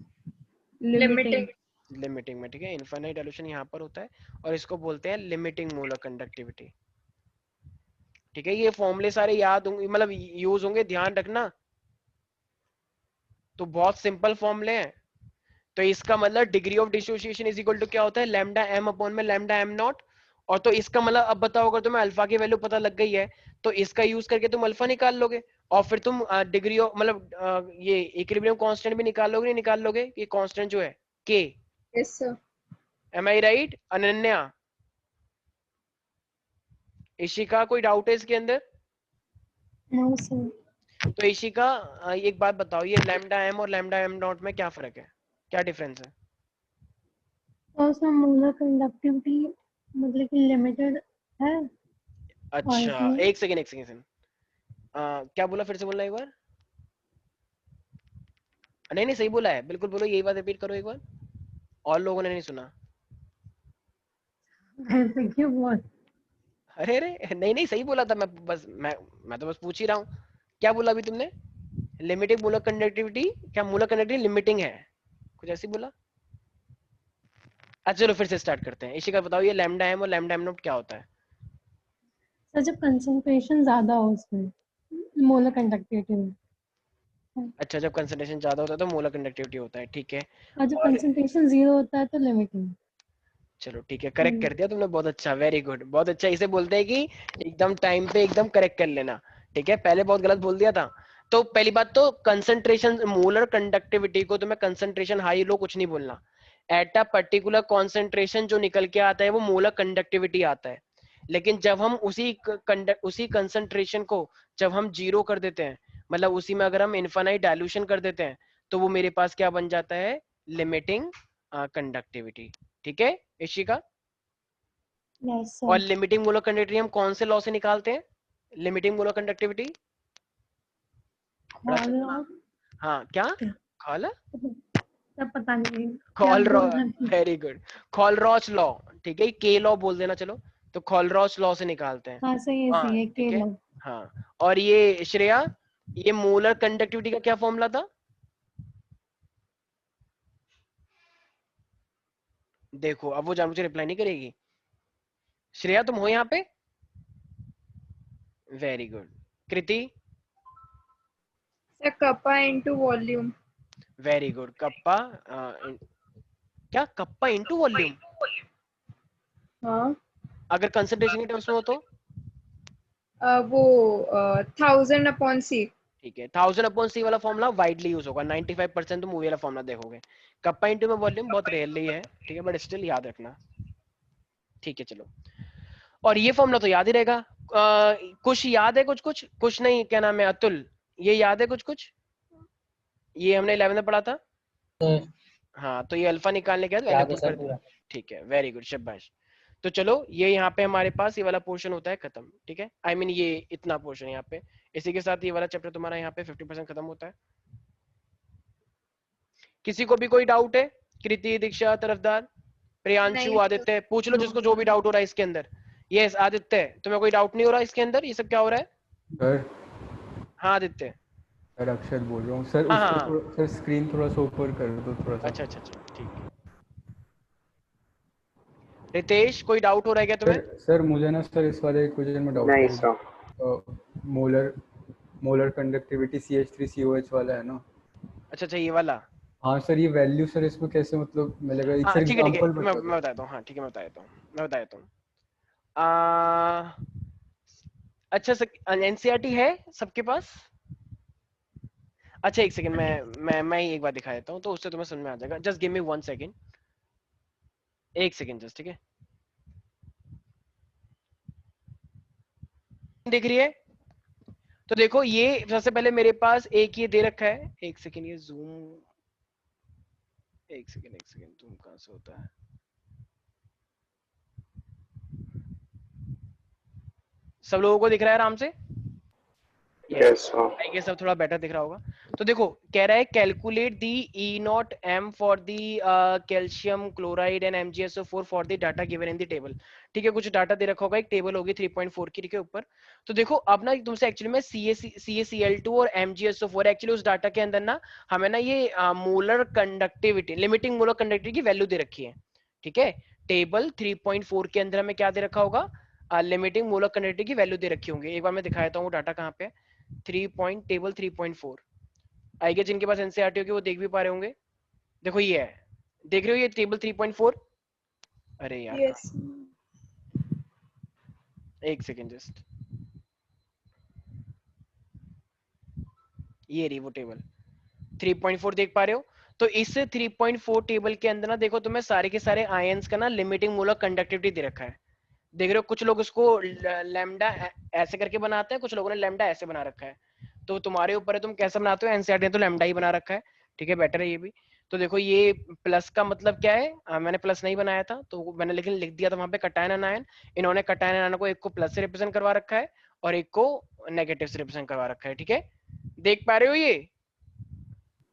लिमिटिंग. लिमिटिंग में, ठीक है। इनफाइनाइट डाइल्यूशन यहाँ पर होता है और इसको बोलते हैं लिमिटिंग मूलक कंडक्टिविटी, ठीक है। ये फॉर्मूले सारे याद होंगे, मतलब यूज होंगे, ध्यान रखना। तो बहुत सिंपल फॉर्मूले हैं। तो इसका मतलब degree of dissociation is equal to क्या होता है? लैम्डा एम अपॉन में लैम्डा एम नॉट। और तो इसका मतलब अब बताओ, अगर तुम्हें अल्फा की वैल्यू पता लग गई है तो इसका यूज करके तुम अल्फा निकाल लोगे, और फिर तुम डिग्री ऑफ मतलब ये इक्विलिब्रियम कांस्टेंट भी निकाल लोगे, नहीं निकाल लोगे? ये कांस्टेंट जो है के, Yes, sir. Am I right? Ananya, Ishika, कोई डाउट है इसके अंदर? No sir. तो इशिका एक बात बताओ, ये लैम्डा एम और लैम्डा एम नॉट में क्या फर्क है, क्या डिफरेंस है? तो उसमें मोलर कंडक्टिविटी मतलब कि लिमिटेड है. अच्छा, इसमें- एक सेकेंड क्या बोला, फिर से बोलना एक बार। नहीं नहीं, सही बोला है, बिल्कुल बोलो, यही बात रिपीट करो एक बार, और लोगों ने नहीं सुना। ऐसे क्यों बोल. अरे अरे नहीं नहीं, सही बोला था, मैं तो बस पूछ ही रहा हूँ। क्या बोला अभी तुमने? लिमिटिंग मूलक कंडक्टिविटी, क्या मूलक कंडक्टिविटी लिमिटिंग है, कुछ ऐसी बोला? अच्छा चलो फिर से स्टार्ट करते हैं। इशिका बताओ, ये लैम्डा एम और लैम्डा एम नॉट क्या होता है? सर जब कंसंट्रेशन ज्यादा हो उसमें मोलर कंडक्टिविटी में, अच्छा, जब कंसंट्रेशन ज्यादा होता है तो मूलक कंडक्टिविटी होता है, ठीक है। और जब और कंसंट्रेशन जीरो होता है तो लिमिटिंग. चलो ठीक है, करेक्ट कर दिया तुमने, बहुत अच्छा, वेरी गुड, बहुत अच्छा। इसे बोलते हैं कि एकदम टाइम पे एकदम करेक्ट कर लेना, ठीक है। पहले बहुत गलत बोल दिया था। तो पहली बात तो कंसंट्रेशन, मोलर कंडक्टिविटी को तुम्हें कंसंट्रेशन हाई लो कुछ नहीं बोलना, एट अ पर्टिकुलर कॉन्सेंट्रेशन जो निकल के आता है वो मोलर कंडक्टिविटी आता है। लेकिन जब हम उसी कंसेंट्रेशन को जब हम जीरो कर देते हैं, मतलब उसी में अगर हम इनफाइनाइट डाइल्यूशन कर देते हैं, तो वो मेरे पास क्या बन जाता है, लिमिटिंग कंडक्टिविटी। ठीक है इशिका? यस और सर। लिमिटिंग मोलर कंडक्टिविटी हम कौन से लॉ से निकालते हैं? लिमिटिंग मोलर कंडक्टिविटी बड़ा अच्छा ना। हाँ क्या खाला सब पता नहीं क्या कॉल बोल रहे थे। Very good, Kohlrausch law. ठीक है, के लॉ बोल देना चलो, तो कॉलरॉच लॉ से निकालते हैं। हाँ सही हाँ है ठीक के है। लो। हाँ और ये श्रेया, ये मोलर कंडक्टिविटी का क्या फॉर्मूला था? देखो अब वो जान मुझे रिप्लाई नहीं करेगी। श्रेया तुम हो यहाँ पे? Very good. Kriti? Sir kappa into volume. Very good. Kappa क्या कप्पा इनटू वॉल्यूम? हाँ अगर कंसंट्रेशन के टर्म्स में हो तो? वो 1000/c। ठीक है, 1000/c वाला फॉर्मूला वाइडली यूज होगा, 95% तुम वही वाला फॉर्मूला देखोगे। कप्पा इनटू में वॉल्यूम बहुत रेयरली है, ठीक है, बट स्टिल याद रखना। ठीक है चलो, और ये फॉर्मूला तो याद ही रहेगा। कुछ याद है? कुछ कुछ कुछ नहीं, क्या नाम है, अतुल, ये याद है कुछ कुछ? ये हमने 11 में पढ़ा था। हाँ तो ये अल्फा निकालने के बाद वैल्यू पुट कर दिया। ठीक है वेरी गुड, शाबाश। तो चलो ये यहाँ पे हमारे पास ये वाला पोर्शन होता है खत्म। ठीक है, आई मीन ये इतना पोर्शन यहाँ पे, इसी के साथ ये वाला चैप्टर तुम्हारा यहाँ पे 50% खत्म होता है। किसी को भी कोई डाउट है? कृति, दीक्षा, तरफदार, प्रियांशु, नहीं आदित्य, पूछ लो जिसको जो भी डाउट हो रहा है इसके अंदर। यस आदित्य, तुम्हें कोई डाउट नहीं हो रहा इसके अंदर, ये सब क्या हो रहा है? सर हाँ आदित्य। सर अक्षर बोल रहा हूँ सर, हाँ उसको हाँ सर स्क्रीन थोड़ा सा ऊपर कर दो थोड़ा सा। अच्छा अच्छा अच्छा ठीक है। रितेश कोई डाउट हो रहा है क्या तुम्हें? सर मुझे ना सर इस वाले क्वेश्चन में डाउट नहीं है। सर। मोलर कंडक्टिविटी CH3COH वाला है ना? अच्छा अच्छा ये वाला। हाँ सर, ये वैल्यू सर इसमें कैसे मतलब मिलेगा? एक हाँ सर ठीक है, एग्जांपल मैं बता दो। बता देता हूँ। हाँ ठीक है, मैं बता देता हूँ। अच्छा एनसीईआरटी है सबके पास? अच्छा एक सेकंड, मैं ही एक बार दिखा देता हूँ तो उससे तुम्हें समझ में आ जाएगा। जस्ट गिव मी 1 सेकंड, एक सेकंड जस्ट, ठीक है। दिख रही है? तो देखो ये सबसे पहले मेरे पास एक ये दे रखा है, एक सेकंड ये जूम, एक सेकंड जूम कहाँ से होता है? सब लोगों को दिख रहा है आराम से? Yes sir. आई गेस अब थोड़ा बेटर दिख रहा होगा। तो देखो कह रहा है calculate the E0M for the calcium chloride and MgSO4 for the data given in the table. ठीक है, कुछ डाटा दे रखा होगा, एक टेबल होगी 3.4 की, ठीक है ऊपर। तो देखो अब ना तुमसे एक्चुअली में CaCl2 और MgSO4 एक्चुअली उस डाटा के अंदर ना हमें ना ये molar conductivity, limiting molar conductivity की वैल्यू दे रखी है। ठीक है, टेबल 3.4 के अंदर हमें क्या दे रखा होगा, लिमिटिंग मोलर कंडक्टिविटी की वैल्यू दे रखी होंगी। एक बार मैं दिखा देता हूँ डाटा कहाँ पे, टेबल 3.4। आई गेस जिनके पास एनसीईआरटी होगी वो देख भी पा रहे होंगे। देखो ये है, देख रहे हो ये टेबल 3.4? अरे यार यस एक सेकेंड जस्ट, ये रही वो टेबल 3.4, देख पा रहे हो? तो इस 3.4 टेबल के अंदर ना देखो तुम्हें सारे के सारे आयंस का ना लिमिटिंग मोलर कंडक्टिविटी दे रखा है। देख रहे हो, कुछ लोग उसको लैम्डा ऐसे करके बनाते हैं, कुछ लोगों ने लैम्डा ऐसे बना रखा है। तो तुम्हारे ऊपर है तुम कैसे बनाते हो। एनसीईआरटी ने तो लैम्डा ही बना रखा है, ठीक है, बेटर है ये भी। तो देखो ये प्लस का मतलब क्या है, मैंने प्लस नहीं बनाया था तो मैंने लेकिन लिख दिया था वहां पे कटायन अनायन। इन्होंने कटायन अनायन को एक को प्लस से रिप्रेजेंट करवा रखा है और एक को नेगेटिव से रिप्रेजेंट करवा रखा है। ठीक है, देख पा रहे हो ये?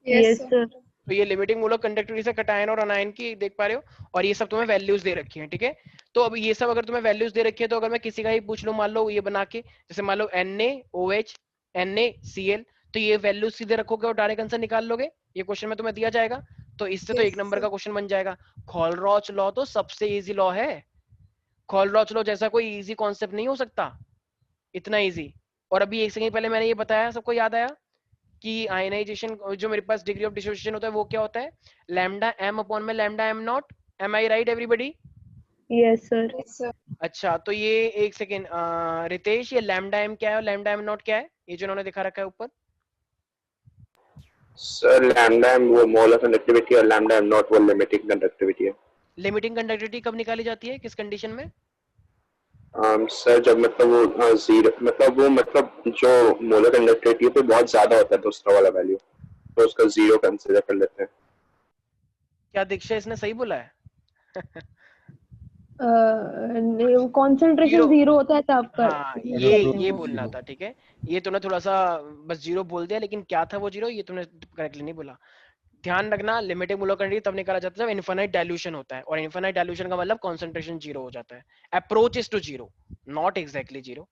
Yes sir. सर। तो ये लिमिटिंग मोलर कंडक्टिविटी से कटायन और अनायन की देख पा रहे हो, और ये सब तुम्हें वैल्यूज दे रखी है। ठीक है, तो अब ये सब अगर तुम्हें वैल्यूज दे रखी है तो अगर मैं किसी का ही पूछ लूं, मान लो ये बना के, जैसे मान लो NaOH NaCl, तो ये वैल्यूज सीधे रखोगे और डायरेक्ट आंसर निकाल लोगे, ये क्वेश्चन में तुम्हें दिया जाएगा। तो इससे तो Yes, एक नंबर sir. का क्वेश्चन बन जाएगा। खोलरॉच लॉ तो सबसे इजी लॉ है, खोलरॉच लॉ जैसा कोई इजी कॉन्सेप्ट नहीं हो सकता, इतना इजी। और अभी एक सेकंड पहले मैंने ये बताया, सबको याद आया कि आयनाइजेशन जो मेरे पास डिग्री ऑफ डिसोसिएशन होता है वो क्या होता है, लैम्डा m अपॉन में lambda m not. Am I right everybody? Yes sir. Yes, sir. अच्छा तो ये एक सेकेंड रितेश, ये लैम्डा m क्या है और लैम्डा m नॉट क्या है, ये जो उन्होंने दिखा रखा है ऊपर? सर लैम्डा एम वो मोलर कंडक्टिविटी और लैम्डा एम नॉट वो लिमिटिंग कंडक्टिविटी है। लिमिटिंग कंडक्टिविटी कब निकाली जाती है, किस कंडीशन में? सर जब मतलब वो जीरो मतलब वो मतलब जो मोलर कंडक्टिविटी है तो बहुत ज्यादा होता है दूसरा वाला वैल्यू, तो उसका जीरो कंसीडर कर लेते हैं। क्या दीक्षा इसने सही बोला है? कॉन्सेंट्रेशन जीरो, जीरो होता है तब कर हाँ करते हैं ये वो। बोलना था, ठीक है। ये तूने थोड़ा सा बस जीरो बोल दिया, लेकिन क्या था वो जीरो ये तूने करेक्टली नहीं बोला। ध्यान रखना, लिमिटिंग मोलर कंडक्टिविटी तब निकाला जाता है जब इनफाइनाइट डाइल्यूशन होता है, और इनफाइनाइट डाइल्यूशन का मतलब कंसंट्रेशन जीरो हो जाता है। Approaches to zero, not exactly zero,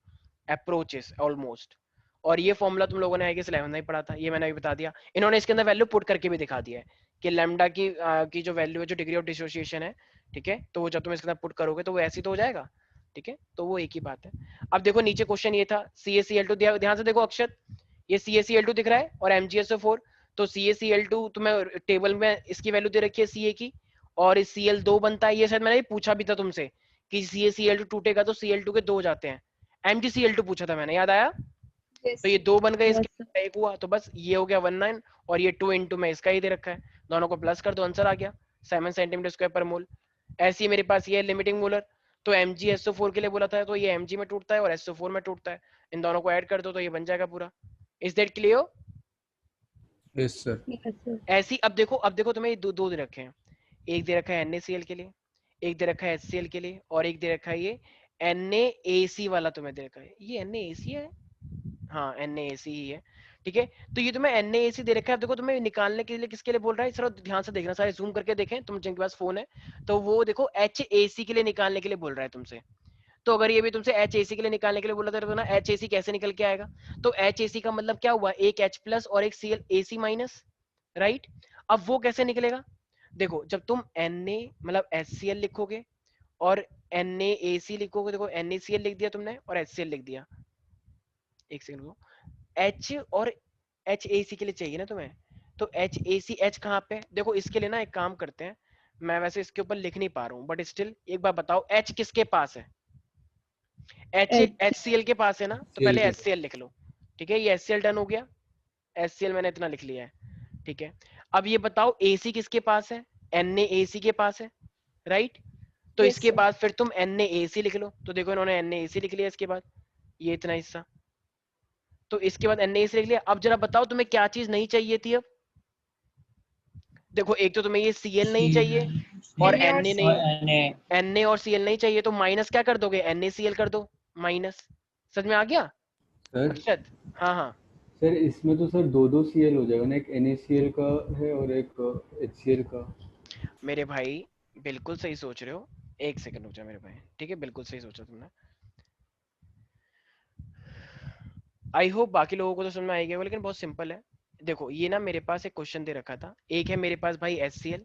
approaches almost. और ये फॉर्मूला तुम लोगों ने आई गेस 11 में ही पढ़ा था, ये मैंने अभी बता दिया। इन्होंने इसके अंदर वैल्यू पुट करके भी दिखा दिया है कि लैम्डा की जो वैल्यू है, जो डिग्री ऑफ डिसोसिएशन है, ठीक है, तो वो जब तुम इसके अंदर पुट करोगे तो वो ऐसी तो हो जाएगा, ठीक है। तो वो एक ही बात है। अब देखो नीचे क्वेश्चन ये था, CaCl2, ध्यान से देखो अक्षत, ये CaCl2 दिख रहा है और MgSO4। तो CaCl2 तुम्हें टेबल में इसकी वैल्यू दे रखी है Ca की, और इस Cl2 बनता है, ये शायद मैंने पूछा भी था तुमसे कि CaCl2 टूटेगा तो Cl2 के 2 हो जाते हैं। MgCl2 पूछा था मैंने, याद आया? तो ये 2 बन गए, यस इसके एक हुआ, तो बस ये हो गया 19, और ये 2 इंटू में इसका ही दे रखा है, दोनों को प्लस कर दो, आंसर आ गया 7 सेंटीमीटर स्क्वायर पर मोल। ऐसे ही मेरे पास ये लिमिटिंग मोलर, तो MgSO4 के लिए बोला था, तो ये Mg में टूटता है और SO4 में टूटता है, इन दोनों को ऐड कर दो तो ये बन जाएगा पूरा। Is that clear? Yes sir. Sir. ऐसी अब देखो तुम्हें ये दो दे रखे हैं, एक दे रखा है NaCl के लिए, एक दे रखा है HCl के लिए, और एक दे रखा है ये NaAC वाला तुम्हें दे रखा है, ये NaAC है, हाँ NaAC ही है, ठीक है। तो ये तुम्हें NaAC दे रखा है। अब देखो तुम्हें निकालने के लिए किसके लिए बोल रहा है, जरा ध्यान से देखना, सारे जूम करके देखें तुम जिनके पास फोन है, तो वो देखो HAC के लिए निकालने के लिए बोल रहा है तुमसे। तो अगर ये भी तुमसे HAC के लिए निकालने के लिए बोला था तो ना HAC कैसे निकल के आएगा? तो HAC का मतलब क्या हुआ, एक H प्लस और एक Cl AC माइनस, राइट। अब वो कैसे निकलेगा, देखो जब तुम Na मतलब HCl लिखोगे और NaAC लिखोगे, देखो NaCl लिख दिया तुमने और HCl लिख दिया, एक सेकंड को, H और HAC के लिए चाहिए ना तुम्हें, तो HAC H कहाँ पे, देखो इसके लिए ना एक काम करते हैं, मैं वैसे इसके ऊपर लिख नहीं पा रहा हूँ बट स्टिल एक बार बताओ H किसके पास है, HCl के पास है ना, तो CL पहले के HCl लिख लो, ठीक है। ये HCl डन हो गया, HCl मैंने इतना लिख लिया है, ठीक है। अब ये बताओ AC किसके पास है, NaAC के पास है, राइट। तो Yes, इसके sir. बाद फिर तुम NaAC लिख लो, तो देखो इन्होंने NaAC लिख लिया इसके बाद, ये इतना हिस्सा, तो इसके बाद NaAC लिख लिया। अब जरा बताओ तुम्हें क्या चीज नहीं चाहिए थी अब, देखो एक तो तुम्हें ये Cl नहीं चाहिए और Na और Na Cl. नहीं, Na और Cl नहीं चाहिए, तो माइनस क्या कर दोगे, NaCl कर दो माइनस। समझ में आ गया सर। अक्षत? हाँ हाँ, सर इसमें तो सर दो CL हो जाएगा ना, एक NaCl का है और एक HCl का। मेरे भाई बिल्कुल सही सोच रहे हो, एक सेकंड रुक जा मेरे भाई, ठीक है, बिल्कुल सही सोचा तुमने। आई होप बाकी लोगों को तो समझ में आएगा, लेकिन बहुत सिंपल है। देखो ये ना मेरे पास एक क्वेश्चन दे रखा था, एक है मेरे पास भाई HCl,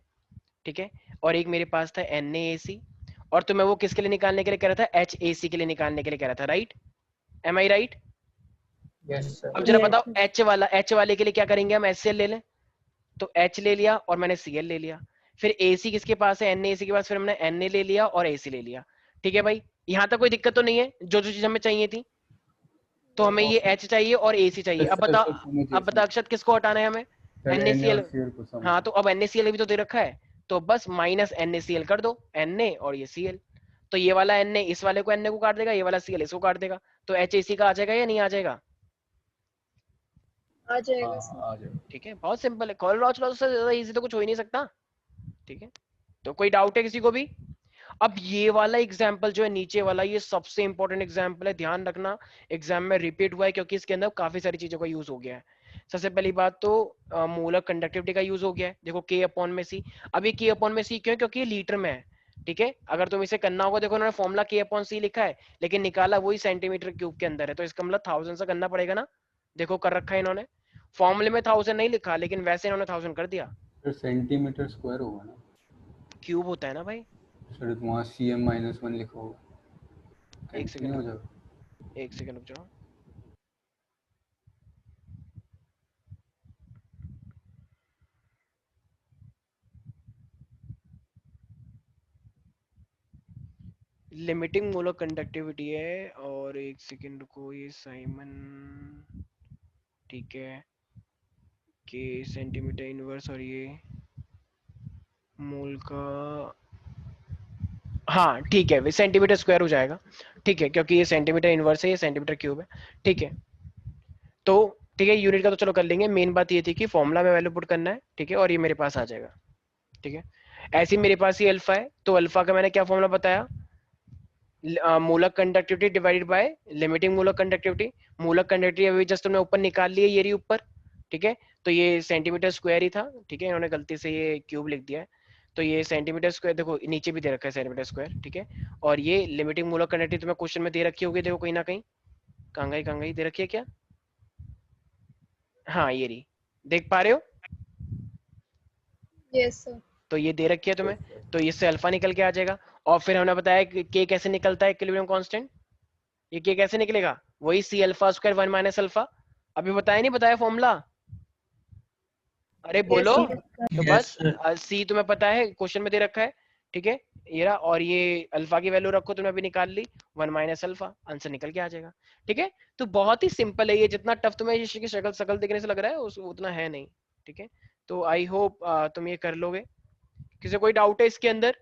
ठीक है, और एक मेरे पास था NaAC, और तो मैं वो किसके लिए निकालने के लिए कह रहा था, HAC के लिए निकालने के लिए कह रहा था, right? M I right? Yes sir. अब जरा यस बताओ H वाले के लिए क्या करेंगे, हम HCl ले लें, तो H ले लिया और मैंने Cl ले लिया, फिर AC किसके पास है, NaAC के पास, फिर हमने Na ले लिया और AC ले लिया, ठीक है भाई। यहाँ तक कोई दिक्कत तो नहीं है, जो जो चीज हमें चाहिए थी, तो हमें ये H चाहिए और AC चाहिए। सर अब बता, सर अब बता अक्षत किसको हटाना है हमें, सर Na NaCl। और Cl को सम। हाँ तो अब NaCl भी तो दे रखा है, तो बस माइनस NaCl कर दो, Na और ये Cl, तो ये वाला Na इस वाले को Na को काट देगा, ये वाला Cl इसको काट देगा, तो HAC का आ जाएगा या नहीं आ जाएगा? आ हाँ जाएगा सर. हाँ आ जाएगा। ठीक है, बहुत सिंपल है, कोलेस्ट्रॉल लॉस से ज्यादा इजी तो कुछ हो ही नहीं सकता, ठीक है। तो कोई डाउट है किसी को भी? अब ये वाला एग्जाम्पल जो है नीचे वाला, ये सबसे इंपॉर्टेंट एग्जाम्पल है, ध्यान रखना, एग्जाम में रिपीट हुआ है क्योंकि इसके अंदर काफी सारी चीजों का यूज हो गया है। सबसे पहली बात तो मोलर कंडक्टिविटी का यूज हो गया है, देखो K अपॉन में C। अब ये K अपॉन में C क्यों, क्योंकि ये लीटर में है, ठीक है। अगर तुम इसे करना होगा, देखो उन्होंने फॉर्मूला K अपॉन C लिखा है, लेकिन निकाला वही सेंटीमीटर क्यूब के अंदर है, तो इसका मतलब 1000 से करना पड़ेगा ना, देखो कर रखा है इन्होंने, फॉर्मूले में 1000 नहीं लिखा, लेकिन वैसे इन्होंने 1000 कर दिया, सर सेंटीमीटर स्क्वायर होगा ना? क्यूब होता है ना भाई। सर वहाँ Cm-1 लिखा होगा, एक कैंसिल नहीं सेकंड हो रुको, जाएगा? एक सेकंड रुक जाओ, लिमिटिंग मोलर कंडक्टिविटी है, और एक सेकंड रुको, ये साइमन, ठीक है, के सेंटीमीटर इनवर्स और ये मोल का, हाँ ठीक है, सेंटीमीटर स्क्वायर हो जाएगा, ठीक है, क्योंकि ये सेंटीमीटर इनवर्स है, ये सेंटीमीटर क्यूब है, ठीक है। तो ठीक है, यूनिट का तो चलो कर लेंगे, मेन बात ये थी कि फॉर्मूला में वैल्यू पुट करना है, ठीक है, और ये मेरे पास आ जाएगा, ठीक है। ऐसे ही मेरे पास ये अल्फा है, तो अल्फा का मैंने क्या फॉर्मूला बताया, मूलक कंडक्टिविटी डिवाइडेड बाय लिमिटिंग मूलक कंडक्टिविटी। मूलक कंडक्टिविटी अभी जस्ट तुमने ऊपर निकाल ली है, ये रही ऊपर, ठीक है। तो ये सेंटीमीटर स्क्वायर ही था, ठीक है, इन्होंने गलती से ये क्यूब लिख दिया है, तो ये सेंटीमीटर स्क्वायर, देखो नीचे भी दे रखा है सेंटीमीटर स्क्वायर, ठीक है। और ये लिमिटिंग मूलक कंडक्टिविटी तुम्हें क्वेश्चन में दे रखी होगी, देखो कहीं ना कहीं, कहाँ गई दे रखी है क्या, हाँ ये रही, देख पा रहे हो, यस सर। तो ये दे रखी है तुम्हें, तो इससे अल्फा निकल के आ जाएगा। और फिर हमने बताया कि के कैसे निकलता है इक्विलिब्रियम कांस्टेंट, ये के कैसे निकलेगा, वही C alpha square 1 minus alpha, अभी बताया नहीं बताया फॉर्मूला, अरे बोलो। तो बस सी तुम्हें पता है, क्वेश्चन में दे रखा है, ठीक है, ये रहा, और ये अल्फा की वैल्यू रखो, तुमने अभी निकाल ली 1 माइनस अल्फा, आंसर निकल के आ जाएगा, ठीक है। तो बहुत ही सिंपल है ये, जितना टफ तुम्हें ये शक्ल शकल देखने से लग रहा है उतना है नहीं, ठीक है। तो आई होप तुम ये कर लोगे। किसी कोई डाउट है इसके अंदर?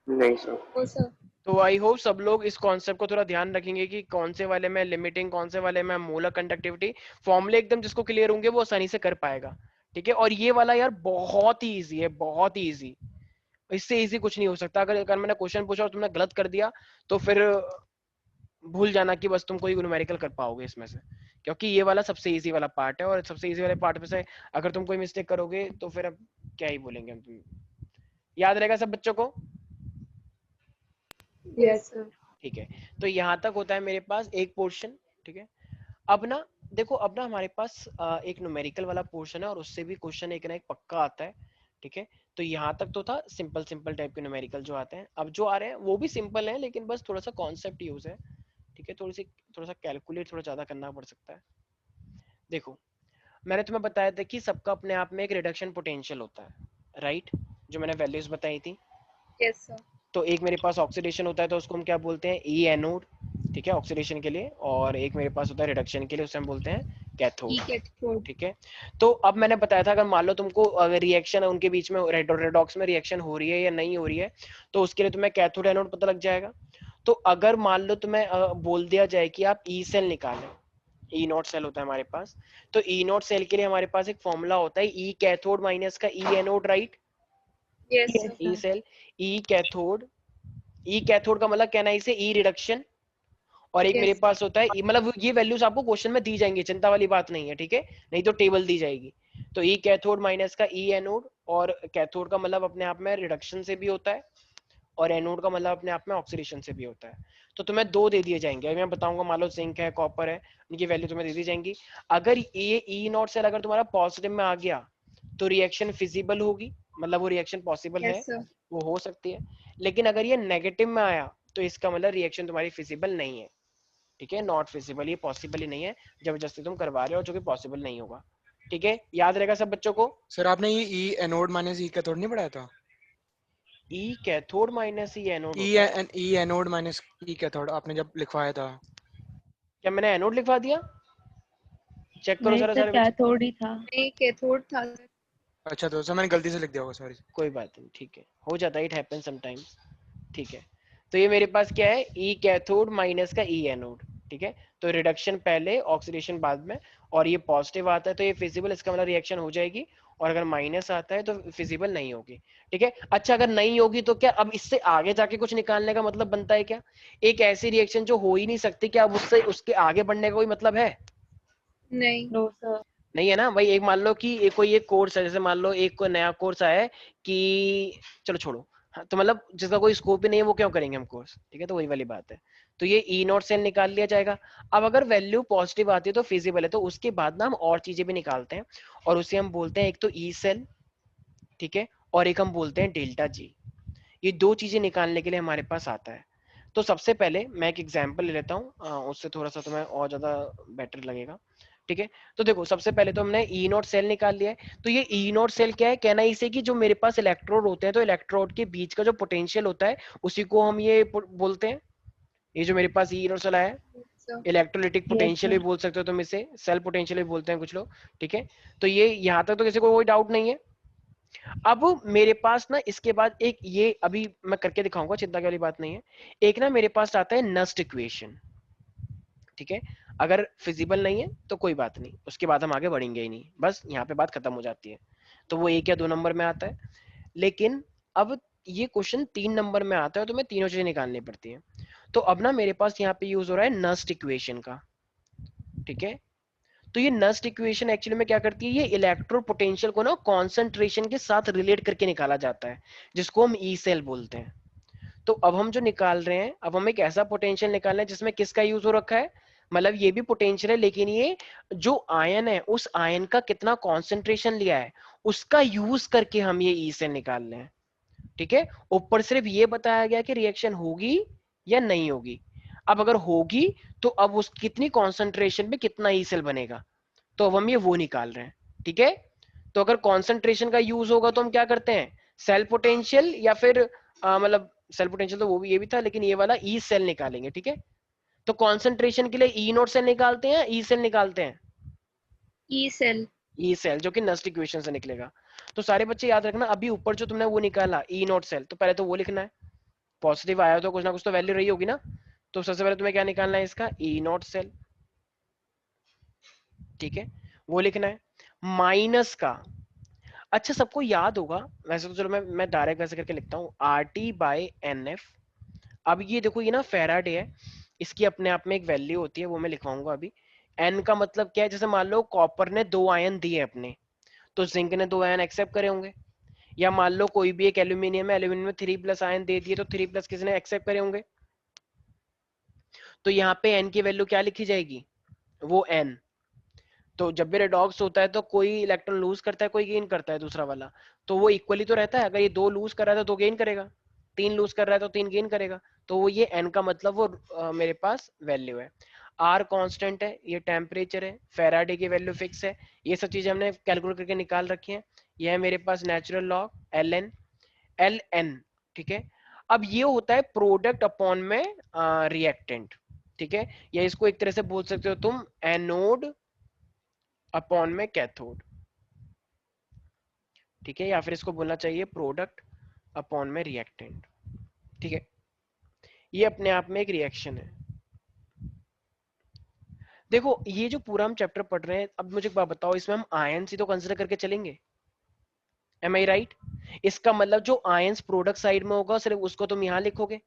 नहीं सर। ओ सर। तो आई होप सब लोग इस कॉन्सेप्ट को थोड़ा ध्यान रखेंगे कि कौन से वाले में लिमिटिंग, कौन से वाले में मूलक कंडक्टिविटी, फॉर्मूले एकदम जिसको क्लियर होंगे वो आसानी से कर पाएगा, ठीक है। और ये वाला यार बहुत ही इजी है, बहुत ही इजी, इससे इजी कुछ नहीं हो सकता। अगर मैंने क्वेश्चन पूछा और तुमने गलत कर दिया तो फिर भूल जाना कि बस तुम कोई न्यूमेरिकल कर पाओगे इसमें से, क्योंकि ये वाला सबसे इजी वाला पार्ट है, और सबसे इजी वाले पार्ट में से अगर तुम कोई मिस्टेक करोगे तो फिर अब क्या ही बोलेंगे हम, तुम याद रहेगा सब बच्चों को? Yes sir. ठीक है, तो यहाँ तक होता है मेरे पास एक पोर्शन, ठीक है। अब ना देखो, अब ना हमारे पास एक न्यूमेरिकल वाला पोर्शन है, और उससे भी क्वेश्चन एक ना एक पक्का आता है, ठीक है। तो यहाँ तक तो था सिंपल सिंपल टाइप के न्यूमेरिकल जो आते हैं, अब जो आ रहे हैं वो भी सिंपल है, लेकिन बस थोड़ा सा कॉन्सेप्ट यूज है, ठीक है, थोड़ा सा कैलकुलेट थोड़ा ज्यादा करना पड़ सकता है। देखो, मैंने तुम्हें बताया था कि सबका अपने आप में एक रिडक्शन पोटेंशियल होता है, राइट, जो मैंने वैल्यूज बताई थी। Yes sir. तो एक मेरे पास ऑक्सीडेशन होता है, तो उसको हम क्या बोलते हैं, ई एनोड, ठीक है, ऑक्सीडेशन के लिए, और एक मेरे पास होता है रिडक्शन के लिए, उसे हम बोलते हैं कैथोड, ठीक है। तो अब मैंने बताया था, अगर मान लो तुमको अगर रिएक्शन उनके बीच में रेडॉक्स में रिएक्शन हो रही है या नहीं हो रही है, तो उसके लिए तुम्हें कैथोड एनोड पता लग जाएगा। तो अगर मान लो तुम्हें बोल दिया जाए कि आप ई सेल निकालें, ई नॉट सेल होता है हमारे पास, तो ई नॉट सेल के लिए हमारे पास एक फॉर्मूला होता है, ई कैथोड माइनस का E anode, right, yes E cell, E cathode, E cathode का मतलब कहना है इसे ई रिडक्शन, और एक Yes. मेरे पास होता है मतलब ये वैल्यूज आपको क्वेश्चन में दी जाएंगी, चिंता वाली बात नहीं है, ठीक है, नहीं तो टेबल दी जाएगी। तो ई कैथोड माइनस का ई एनोड, और कैथोड का मतलब अपने आप में रिडक्शन से भी होता है, और एनोड का मतलब अपने आप में ऑक्सीडेशन से भी होता है। तो तुम्हें दो दे दिए जाएंगे, अभी मैं बताऊंगा, मान लो जिंक है, कॉपर है, उनकी वैल्यू तुम्हें दे दी जाएंगी। अगर ये ई नॉट सेल अगर तुम्हारा पॉजिटिव में आ गया तो रिएक्शन फिजिबल होगी, मतलब वो रिएक्शन पॉसिबल है, Yes, sir. वो हो सकती है। लेकिन अगर ये नेगेटिव में आया तो इसका मतलब रिएक्शन तुम्हारी फिजिबल नहीं है, ठीक है, नॉट फिजिबल, ये पॉसिबल ही नहीं है, जबरदस्ती तुम करवा रहे हो, जो कि पॉसिबल नहीं होगा, ठीक है, याद रहेगा सब बच्चों को। सर आपने ये ई एनोड माइनस ई कैथोड नहीं पढ़ाया था? ई कैथोड माइनस ई एनोड ई एनोड माइनस ई कैथोड आपने जब लिखवाया था। क्या मैंने एनोड लिखवा दिया? चेक करो नहीं सारे सर, सारे बच्चे। कैथोड ही था। नहीं कैथोड था सर। अच्छा, तो सर मैंने गलती से लिख दिया होगा, सॉरी। कोई बात नहीं, ठीक है, हो जाता है, इट हैपन समटाइम्स, ठीक है। तो ये मेरे पास क्या है, ई कैथोड माइनस का ई एनोड, ठीक है। तो रिडक्शन पहले, ऑक्सीडेशन बाद में, और ये पॉजिटिव आता है तो ये फिजिबल, इसका मतलब रिएक्शन हो जाएगी, और अगर माइनस आता है तो फिजिबल नहीं होगी, ठीक है। अच्छा, अगर नहीं होगी तो क्या अब इससे आगे जाके कुछ निकालने का मतलब बनता है क्या? एक ऐसी रिएक्शन जो हो ही नहीं सकती, क्या अब उससे उसके आगे बढ़ने का कोई मतलब है? नहीं। No sir. नहीं है ना भाई। एक मान लो कि कोई एक कोर्स है, जैसे मान लो एक कोई नया कोर्स आया है कि चलो छोड़ो, हाँ, तो मतलब जिसका कोई स्कोप ही नहीं है वो क्यों करेंगे हम कोर्स, ठीक है, तो वही वाली बात है। तो ये ई नॉट सेल निकाल लिया जाएगा। अब अगर वैल्यू पॉजिटिव आती है तो फिजिबल है, तो उसके बाद ना हम और चीजें भी निकालते हैं, और उसे हम बोलते हैं एक तो ई सेल, ठीक है, और एक हम बोलते हैं डेल्टा जी। ये दो चीजें निकालने के लिए हमारे पास आता है। तो सबसे पहले मैं एक एग्जांपल ले लेता हूँ, उससे थोड़ा सा तुम्हें और ज्यादा बेटर लगेगा, ठीक है। तो देखो, सबसे पहले तो हमने ई नॉट सेल निकाल लिया है। तो ये ई नॉट सेल क्या है, कहना इसे कि जो मेरे पास इलेक्ट्रोड होते हैं, तो इलेक्ट्रोड के बीच का जो पोटेंशियल होता है उसी को हम ये बोलते हैं, ये जो मेरे पास ई नॉट सेल आया है, sir. इलेक्ट्रोलिटिक पोटेंशियल भी बोल सकते हो तुम इसे, सेल पोटेंशियल भी बोलते हैं कुछ लोग, ठीक है। तो ये यहाँ तक तो किसी को कोई डाउट नहीं है। अब मेरे पास ना इसके बाद एक ये अभी मैं करके दिखाऊंगा, चिंता की वाली बात नहीं है। एक ना मेरे पास आता है नस्ट इक्वेशन, ठीक है। अगर फिजिबल नहीं है तो कोई बात नहीं, उसके बाद हम आगे बढ़ेंगे ही नहीं, बस यहाँ पे बात खत्म हो जाती है। तो वो 1 या 2 नंबर में आता है। लेकिन अब ये क्वेश्चन 3 नंबर में आता है, तो मैं तीनों चीजें निकालनी पड़ती है। तो अब ना मेरे पास यहाँ पे यूज हो रहा है नस्ट इक्वेशन का, ठीक है। तो ये नस्ट इक्वेशन एक्चुअली में क्या करती है, ये इलेक्ट्रो पोटेंशियल को ना कॉन्सेंट्रेशन के साथ रिलेट करके निकाला जाता है, जिसको हम ई सेल बोलते हैं। तो अब हम जो निकाल रहे हैं, अब हम एक ऐसा पोटेंशियल निकाल रहे हैं जिसमें किसका यूज हो रखा है, मतलब ये भी पोटेंशियल है, लेकिन ये जो आयन है उस आयन का कितना कॉन्सेंट्रेशन लिया है उसका यूज करके हम ये ई सेल निकाल रहे हैं, ठीक है। ऊपर सिर्फ ये बताया गया कि रिएक्शन होगी या नहीं होगी। अब अगर होगी तो अब उस कितनी कॉन्सेंट्रेशन में कितना ई सेल बनेगा, तो अब हम ये वो निकाल रहे हैं, ठीक है। तो अगर कॉन्सेंट्रेशन का यूज होगा तो हम क्या करते हैं, सेल पोटेंशियल या फिर मतलब सेल पोटेंशियल तो वो भी ये भी था, लेकिन ये वाला ई सेल निकालेंगे, ठीक है। तो कॉन्सेंट्रेशन के लिए ई नोट सेल निकालते हैं, ई सेल निकालते हैं, E cell. ई सेल, जो कि नस्ट इक्वेशन से निकलेगा। तो सारे बच्चे याद रखना, अभी ऊपर जो तुमने वो निकाला ई नोट सेल, तो पहले तो वो लिखना है, पॉजिटिव आया तो कुछ ना कुछ तो वैल्यू रही होगी ना। तो सबसे पहले तुम्हें क्या निकालना है, इसका ई नोट सेल, ठीक है, वो लिखना है। माइनस का, अच्छा सबको याद होगा वैसे तो, चलो मैं डायरेक्ट वैसे करके लिखता हूँ, R T by N F. अब ये देखो ये ना फेराडे है, इसकी अपने आप में एक वैल्यू होती है, वो मैं लिखवाऊंगा अभी। एन का मतलब क्या है, जैसे मान लो कॉपर ने 2 आयन दिए अपने, तो जिंक ने 2 आयन एक्सेप्ट करे होंगे। या मान लो कोई भी एक एल्यूमिनियम है, एल्यूमिनियम में 3+ आयन दे दिए, तो 3+ किसने एक्सेप्ट करे होंगे। तो यहाँ पे एन की वैल्यू क्या लिखी जाएगी, वो एन। तो जब भी रेडॉक्स होता है तो कोई इलेक्ट्रॉन लूज करता है, कोई गेन करता है दूसरा वाला, तो वो इक्वली तो रहता है। अगर ये 2 लूज कर रहा है तो 2 गेन करेगा, 3 लूज कर रहा है तो 3 गेन करेगा। तो वो ये एन का मतलब वो मेरे पास वैल्यू है। आर कांस्टेंट है, ये टेम्परेचर है, फेराडे की वैल्यू फिक्स है, ये सब चीजें हमने कैलकुलेट करके निकाल रखी है। ये है मेरे पास नेचुरल लॉग एल एन, ठीक है। अब ये होता है प्रोडक्ट अपॉन में रिएक्टेंट, ठीक है। या इसको एक तरह से बोल सकते हो तुम एनोड अपॉन में कैथोड, ठीक है। या फिर इसको बोलना चाहिए प्रोडक्ट अपॉन में रिएक्टेंट, ठीक है। ये अपने आप में एक रिएक्शन है। देखो ये जो पूरा हम चैप्टर पढ़ रहे हैं, अब मुझे एक बात बताओ, इसमें हम आयन ही तो कंसिडर करके चलेंगे, एम आई राइट। इसका मतलब जो आयंस प्रोडक्ट साइड में होगा सिर्फ उसको तुम यहाँ लिखोगे,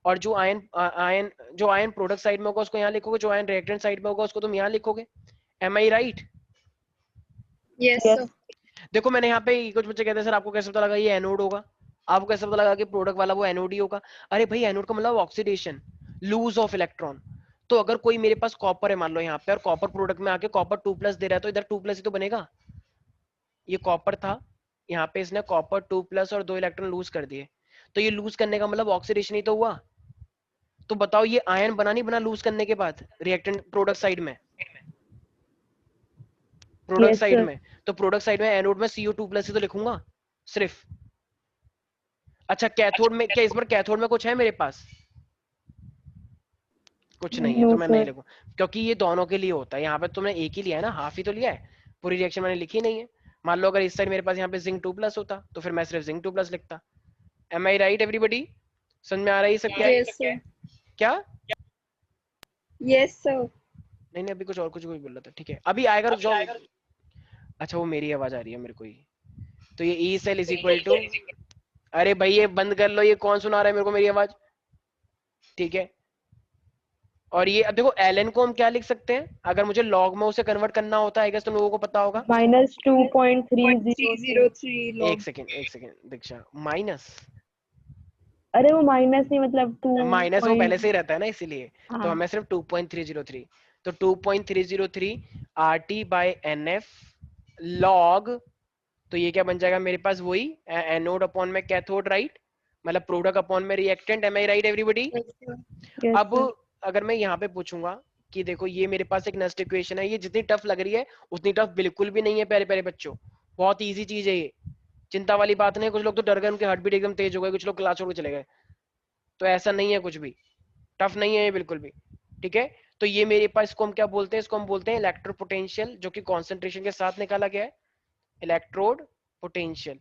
और जो आयन प्रोडक्ट साइड में होगा उसको यहाँ लिखोगे, जो आयन रिएक्टेंट साइड में होगा उसको तुम यहाँ लिखोगे, M I right. Yes, Yes. sir. देखो मैंने यहाँ पे कुछ बच्चे कहते हैं सर आपको कैसे पता लगा ये एनोड होगा, आपको कैसे पता लगा कि प्रोडक्ट वाला वो एनोड ही होगा। अरे भाई एनोड का मतलब ऑक्सीडेशन, लूज ऑफ इलेक्ट्रॉन। तो अगर कोई मेरे पास कॉपर है मान लो यहाँ पे, और कॉपर प्रोडक्ट में आके कॉपर 2+ दे रहा है, तो इधर 2+ ही तो बनेगा। ये कॉपर था, यहाँ पे इसने कॉपर 2+ और 2 इलेक्ट्रॉन लूज कर दिए, तो ये लूज करने का मतलब ऑक्सीडेशन ही तो हुआ। तो बताओ ये आयन बना नहीं बना लूज करने के बाद रिएक्टेंट प्रोडक्ट साइड में, प्रोडक्ट Yes, साइड sir. में। तो प्रोडक्ट साइड में एनोड में CO2+ ही तो लिखूंगा सिर्फ। अच्छा कैथोड में क्या, इस बार कैथोड में कुछ है मेरे पास, कुछ नहीं है, No, तो मैं नहीं sir. लिखूं, क्योंकि ये दोनों के लिए होता है। यहाँ पे तुमने एक ही लिया है ना, हाफ ही तो लिया है, पूरी रिएक्शन मैंने लिखी नहीं है। मान लो अगर इस साइड मेरे पास यहाँ पे जिंक 2+ होता तो फिर मैं सिर्फ जिंक 2+ लिखता। एम आई राइट एवरीबडी, समझ में आ रही है सब क्या Yes, sir. क्या? Yes, sir. नहीं नहीं अभी कुछ और कुछ बोल रहा था, ठीक है अभी आएगा, रुक जाओ। अच्छा वो मेरी आवाज आ रही है मेरे को ही। तो ये E cell is equal to, अरे भाई ये बंद कर लो, ये कौन सुना रहा है मेरे को मेरी आवाज, ठीक है। और ये अब देखो ln को हम क्या लिख सकते हैं, अगर मुझे log में उसे कन्वर्ट करना होता है, तुम लोगों को पता होगा। -2.30. 303 log. एक सेकेंड दीक्षा, माइनस अरे वो माइनस नहीं, मतलब 2. माइनस वो पहले से ही रहता है ना, इसीलिए तो हाँ. हमें सिर्फ 2.303, तो 2.303 RT बाय NF log, तो ये क्या बन जाएगा मेरे पास, वही एनोड अपॉन में कैथोड राइट, मतलब प्रोडक्ट अपॉन में reactant, am I right everybody. Yes, sir. Yes, अब sir. अगर मैं यहाँ पे पूछूंगा कि देखो ये मेरे पास एक नेस्ट इक्वेशन है, ये जितनी टफ लग रही है उतनी टफ बिल्कुल भी नहीं है प्यारे प्यारे बच्चों, बहुत इजी चीज है ये, चिंता वाली बात नहीं। कुछ लोग तो डर गए, उनके हार्ट बीट एकदम तेज हो गए, कुछ लोग क्लास छोड़ के चले गए, तो ऐसा नहीं है, कुछ भी टफ नहीं है ये बिल्कुल भी, ठीक है। तो ये मेरे पास, इसको हम क्या बोलते हैं, इसको हम बोलते हैं इलेक्ट्रोड पोटेंशियल, जो कि कॉन्सेंट्रेशन के साथ निकाला गया है, इलेक्ट्रोड पोटेंशियल।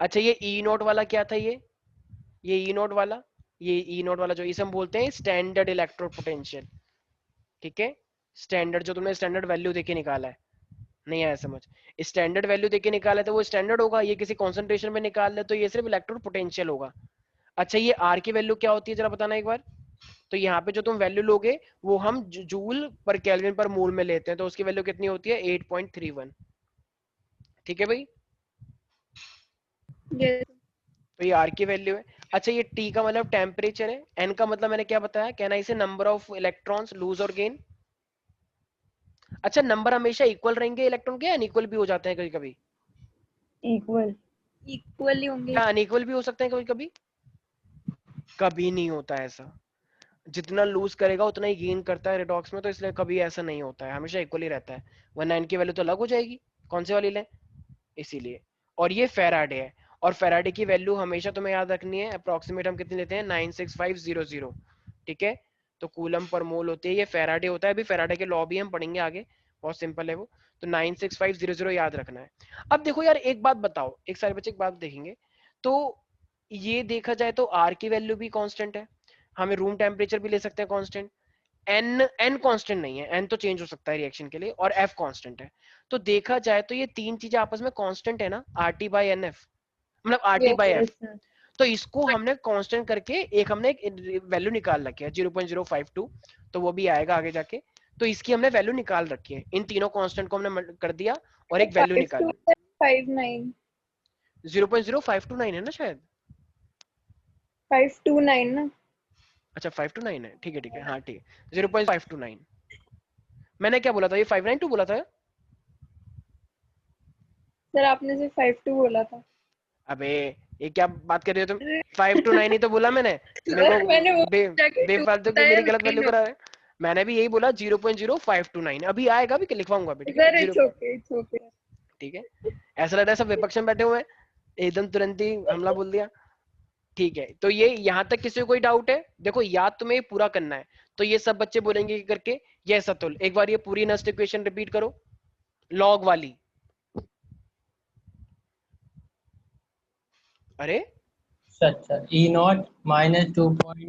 अच्छा ये ई नोट वाला क्या था, ये ई नोट वाला, ये ई नोट वाला जो इसे हम बोलते हैं स्टैंडर्ड इलेक्ट्रोड पोटेंशियल। ठीक है, स्टैंडर्ड जो तुमने स्टैंडर्ड वैल्यू देके निकाला है, नहीं आया समझ, स्टैंडर्ड वैल्यू देके निकाला है तो वो स्टैंडर्ड होगा, ये किसी कॉन्सेंट्रेशन में निकाल ले तो ये सिर्फ इलेक्ट्रोड पोटेंशियल होगा। अच्छा ये आर की वैल्यू क्या होती है जरा बताना एक बार। तो यहाँ पे जो तुम वैल्यू लोगे वो हम जूल पर केल्विन पर मोल में लेते हैं, तो उसकी वैल्यू कितनी होती है 8.31। ठीक है भाई, Yes. तो ये आर की वैल्यू है। अच्छा ये टी का मतलब टेम्परेचर है, एन का मतलब मैंने क्या बताया, कहना इसे नंबर ऑफ इलेक्ट्रॉन्स लूज और गेन। अच्छा नंबर हमेशा इक्वल रहेंगे इलेक्ट्रॉन के, अनइक्वल भी हो जाते हैं कभी कभी, इक्वल इक्वली होंगे। क्या अनइक्वल भी हो सकते हैं कभी कभी? कभी नहीं होता ऐसा, जितना लूज करेगा उतना ही गेन करता है रिडॉक्स में, तो इसलिए कभी ऐसा नहीं होता है, हमेशा इक्वल ही रहता है, वरना इनकी वैल्यू तो अलग हो जाएगी, कौन से वाली लें, इसीलिए। और ये फेराडे है, और फेराडे की वैल्यू हमेशा तुम्हें याद रखनी है, अप्रोक्सीमेट हम कितनी लेते हैं 96500। ठीक है, तो कूलम पर मोल होती है, ये फेराडे होता है, अभी फेराडे के लॉ भी हम पढ़ेंगे आगे, बहुत सिंपल है वो, तो 96500 याद रखना है। अब देखो यार एक बात बताओ, एक सारे बच्चे एक बात देखेंगे, तो ये देखा जाए तो आर की वैल्यू भी कांस्टेंट है, हमें रूम टेम्परेचर भी ले सकते हैं कांस्टेंट, एन कांस्टेंट नहीं है, एन तो चेंज हो सकता है रिएक्शन के लिए, और एफ कांस्टेंट है। तो देखा जाए तो ये तीन चीजें आपस में कांस्टेंट है ना, R T by N F, मतलब R T Yes. By yes F. Sir. तो इसको हमने कांस्टेंट करके एक हमने वैल्यू निकाल रखी है 0.052, तो वो भी आएगा आगे जाके, तो इसकी हमने वैल्यू निकाल रखी है, इन तीनों कांस्टेंट को हमने कर दिया और एक वैल्यू निकाली। 5259 0.0529 है ना शायद, 529 ना। अच्छा 529 है, ठीक है ठीक है, हाँ ठीक है 0.529। मैंने क्या बोला था, ये 592 बोला था? सर आपने सिर्फ 52 बोला था। अबे ये क्या बात कर रहे हो तुम, 529 ही तो बोला मैंने, मेरे को मैंने वो जाके बेफालतू की मेरी गलत वैल्यू करा रहे हैं। मैंने भी यही बोला 0.0529, अभी आएगा, अभी लिखवाऊंगा अभी, ठीक है सर जीरो, इट्स ओके। ठीक है। ऐसा लग रहा है सब विपक्ष में बैठे हुए हैं, एकदम तुरंत ही हमला बोल दिया। ठीक है, तो ये यहाँ तक किसी को कोई डाउट है? देखो याद तुम्हें पूरा करना है, तो ये सब बच्चे बोलेंगे करके, यस अतुल एक बार ये पूरी नस्ट इक्वेशन रिपीट करो, लॉग वाली। अरे अच्छा ई नॉट माइनस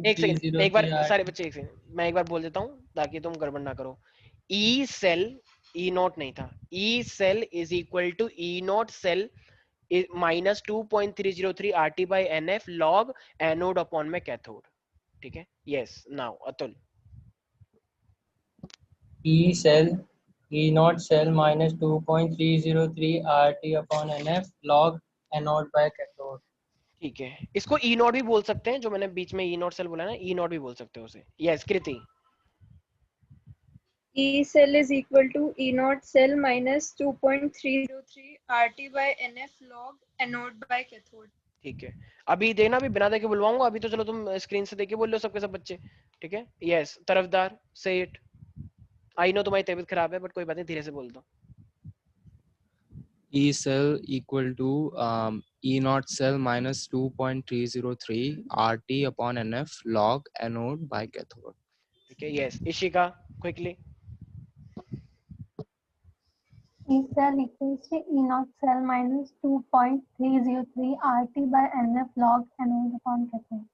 एक सेकंड, एक बार 2.303 सारे बच्चे एक सेकंड, मैं एक बार बोल देता हूँ ताकि तुम गड़बड़ ना करो। ई सेल, ई नॉट नहीं था, E cell is equal to E naught cell minus 2.303 RT by NF log anode upon में कैथोड। ठीक है, yes now Atul. E cell E naught cell minus 2.303 RT upon NF log anode by cathode. ठीक है, इसको ई not भी बोल सकते हैं, जो मैंने बीच में ई नॉट सेल बोला ना, ई नॉट भी बोल सकते हो उसे। Yes Kriti. E cell is equal to E naught cell minus 2.303 RT by NF log anode by cathode. ठीक है, अभी देना, अभी बिना देखे बुलवाऊंगा, अभी तो चलो तुम स्क्रीन से देखे बोल लो सबके सब बच्चे। ठीक है, यस तरफदार से इट, आई नो तुम्हारी तबीयत खराब है बट कोई बात नहीं, धीरे से बोल दो। E cell equal to E naught cell minus 2.303 RT upon NF log anode by cathode. ठीक है, yes Ishika quickly. E cell equals to E naught cell minus 2.303 RT by NF log anode upon cathode.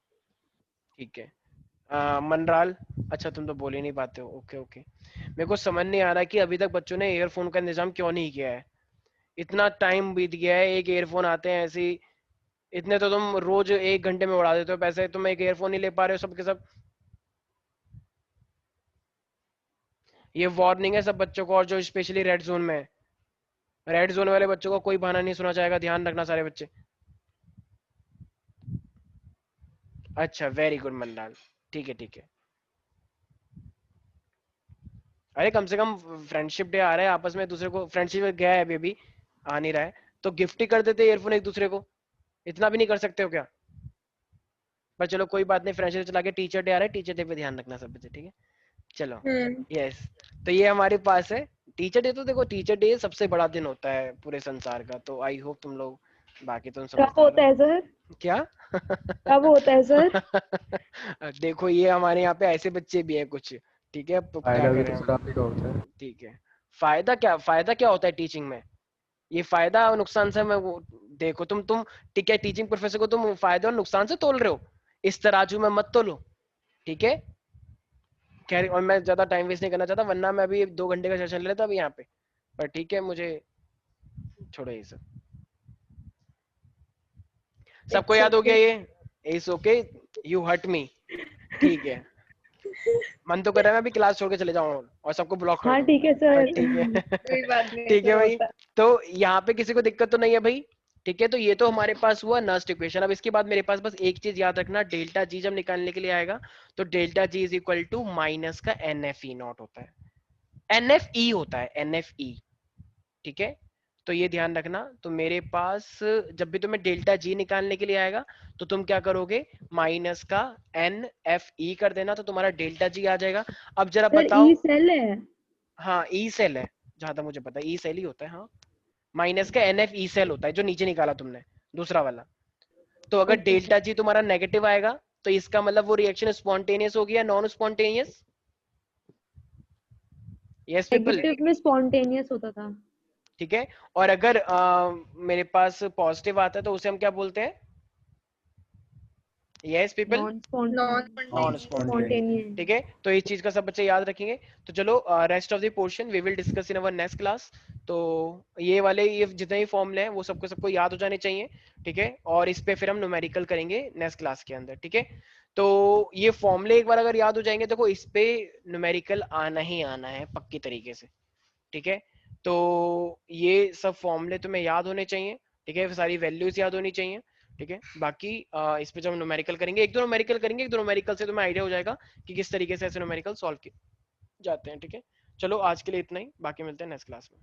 ठीक है, मनराल, अच्छा तुम तो बोल ही नहीं पाते हो, ओके ओके। मेरे को समझ नहीं आ रहा कि अभी तक बच्चों ने ईयरफोन का इंतजाम क्यों नहीं किया है, इतना टाइम बीत गया है, एक ईयरफोन आते हैं ऐसे ही, इतने तो तुम रोज 1 घंटे में उड़ा देते हो पैसे, तुम एक ईयरफोन नहीं ले पा रहे हो सबके सब। ये वार्निंग है सब बच्चों को, और जो स्पेशली रेड जोन में है, रेड जोन वाले बच्चों को कोई बहाना नहीं सुना जाएगा, ध्यान रखना सारे बच्चे। अच्छा वेरी गुड मनलाल, ठीक है ठीक है। अरे कम से कम फ्रेंडशिप डे आ रहा है, आपस में दूसरे को, फ्रेंडशिप गया है अभी अभी आ नहीं रहा है, तो गिफ्ट ही कर देते ईयरफोन एक दूसरे को, इतना भी नहीं कर सकते हो क्या? पर चलो कोई बात नहीं, फ्रेंडशिप चला के टीचर डे आ रहा है, टीचर डे पे ध्यान रखना सब बच्चे, ठीक है चलो। यस, तो ये हमारे पास है टीचर डे, तो देखो टीचर डे सबसे बड़ा दिन होता है पूरे संसार का, तो आई होप तुम लोग बाकी तुम कब समझदार होता हो। है सर? क्या? कब होता है सर? देखो ये हमारे यहाँ पे ऐसे बच्चे भी हैं कुछ, ठीक है, अब तो क्या फायदा भी करें तो हम। काफी का होता है। ठीक है, फायदा क्या होता है टीचिंग में? ये फायदा और नुकसान से मैं वो, देखो तुम ठीक है, टीचिंग प्रोफेसर को तुम फायदे और नुकसान से तोल रहे हो, इस तराजू में मत तोलो, ठीक है। खैर, और मैं ज्यादा टाइम वेस्ट नहीं करना चाहता, वरना मैं अभी 2 घंटे का सेशन ले लेता अभी यहाँ पे, पर ठीक है, मुझे छोड़ो ये सब। सबको याद हो गया ये? It's okay, you hurt me, ठीक है। मन तो कर रहा है मैं अभी क्लास छोड़ के चले जाऊं और सबको ब्लॉक कर हाँ दूं, ठीक है पर सर। ठीक है। कोई बात नहीं, ठीक है ऐसा भाई, होता है। तो यहाँ पे किसी को दिक्कत तो नहीं है भाई? ठीक है, तो ये तो हमारे पास हुआ नस्ट इक्वेशन। अब इसके बाद मेरे पास बस एक चीज याद रखना, डेल्टा जी जब निकालने के लिए आएगा तो delta G is equal to minus का एन एफ ई नॉट होता है, एन एफ ई होता है, एन एफ ई, ठीक है। तो ये ध्यान रखना, तो मेरे पास जब भी तुम्हें डेल्टा जी निकालने के लिए आएगा तो तुम क्या करोगे, माइनस का एन एफ ई कर देना, तो तुम्हारा डेल्टा जी आ जाएगा। अब जरा सर बताओ। ई सेल है? हाँ ई सेल है, जहां तक मुझे पता है ई सेल ही होता है, हाँ। माइनस का एन एफ ई सेल होता है जो नीचे निकाला तुमने, दूसरा वाला। तो अगर ओके डेल्टा जी तुम्हारा नेगेटिव आएगा तो इसका मतलब वो रिएक्शन स्पॉन्टेनियस हो गया, non spontaneous? Yes people, negative में स्पॉन्टेनियस होता था। ठीक है। और अगर मेरे पास पॉजिटिव आता है तो उसे हम क्या बोलते हैं? Yes people, non non spontaneous. Spontaneous, ठीक है। तो इस चीज का सब बच्चे याद रखेंगे। तो चलो, rest of the portion we will discuss in our next class. तो ये जितने भी फॉर्मूले हैं वो सबको याद हो जाने चाहिए, ठीक है। और इस पे फिर हम न्यूमेरिकल करेंगे नेक्स्ट क्लास के अंदर, ठीक है। तो ये फॉर्मूले एक बार अगर याद हो जाएंगे, देखो इस पे न्यूमेरिकल आना ही आना है पक्की तरीके से, ठीक है। तो ये सब फॉर्मूले तुम्हें याद होने चाहिए, ठीक है, सारी वैल्यूज याद होनी चाहिए, ठीक है। बाकी इस पे जब हम न्यूमेरिकल करेंगे, एक दो न्यूमेरिकल से तुम्हें आइडिया हो जाएगा कि किस तरीके से ऐसे न्यूमेरिकल सॉल्व किए जाते हैं, ठीक है। चलो आज के लिए इतना ही, बाकी मिलते हैं नेक्स्ट क्लास में।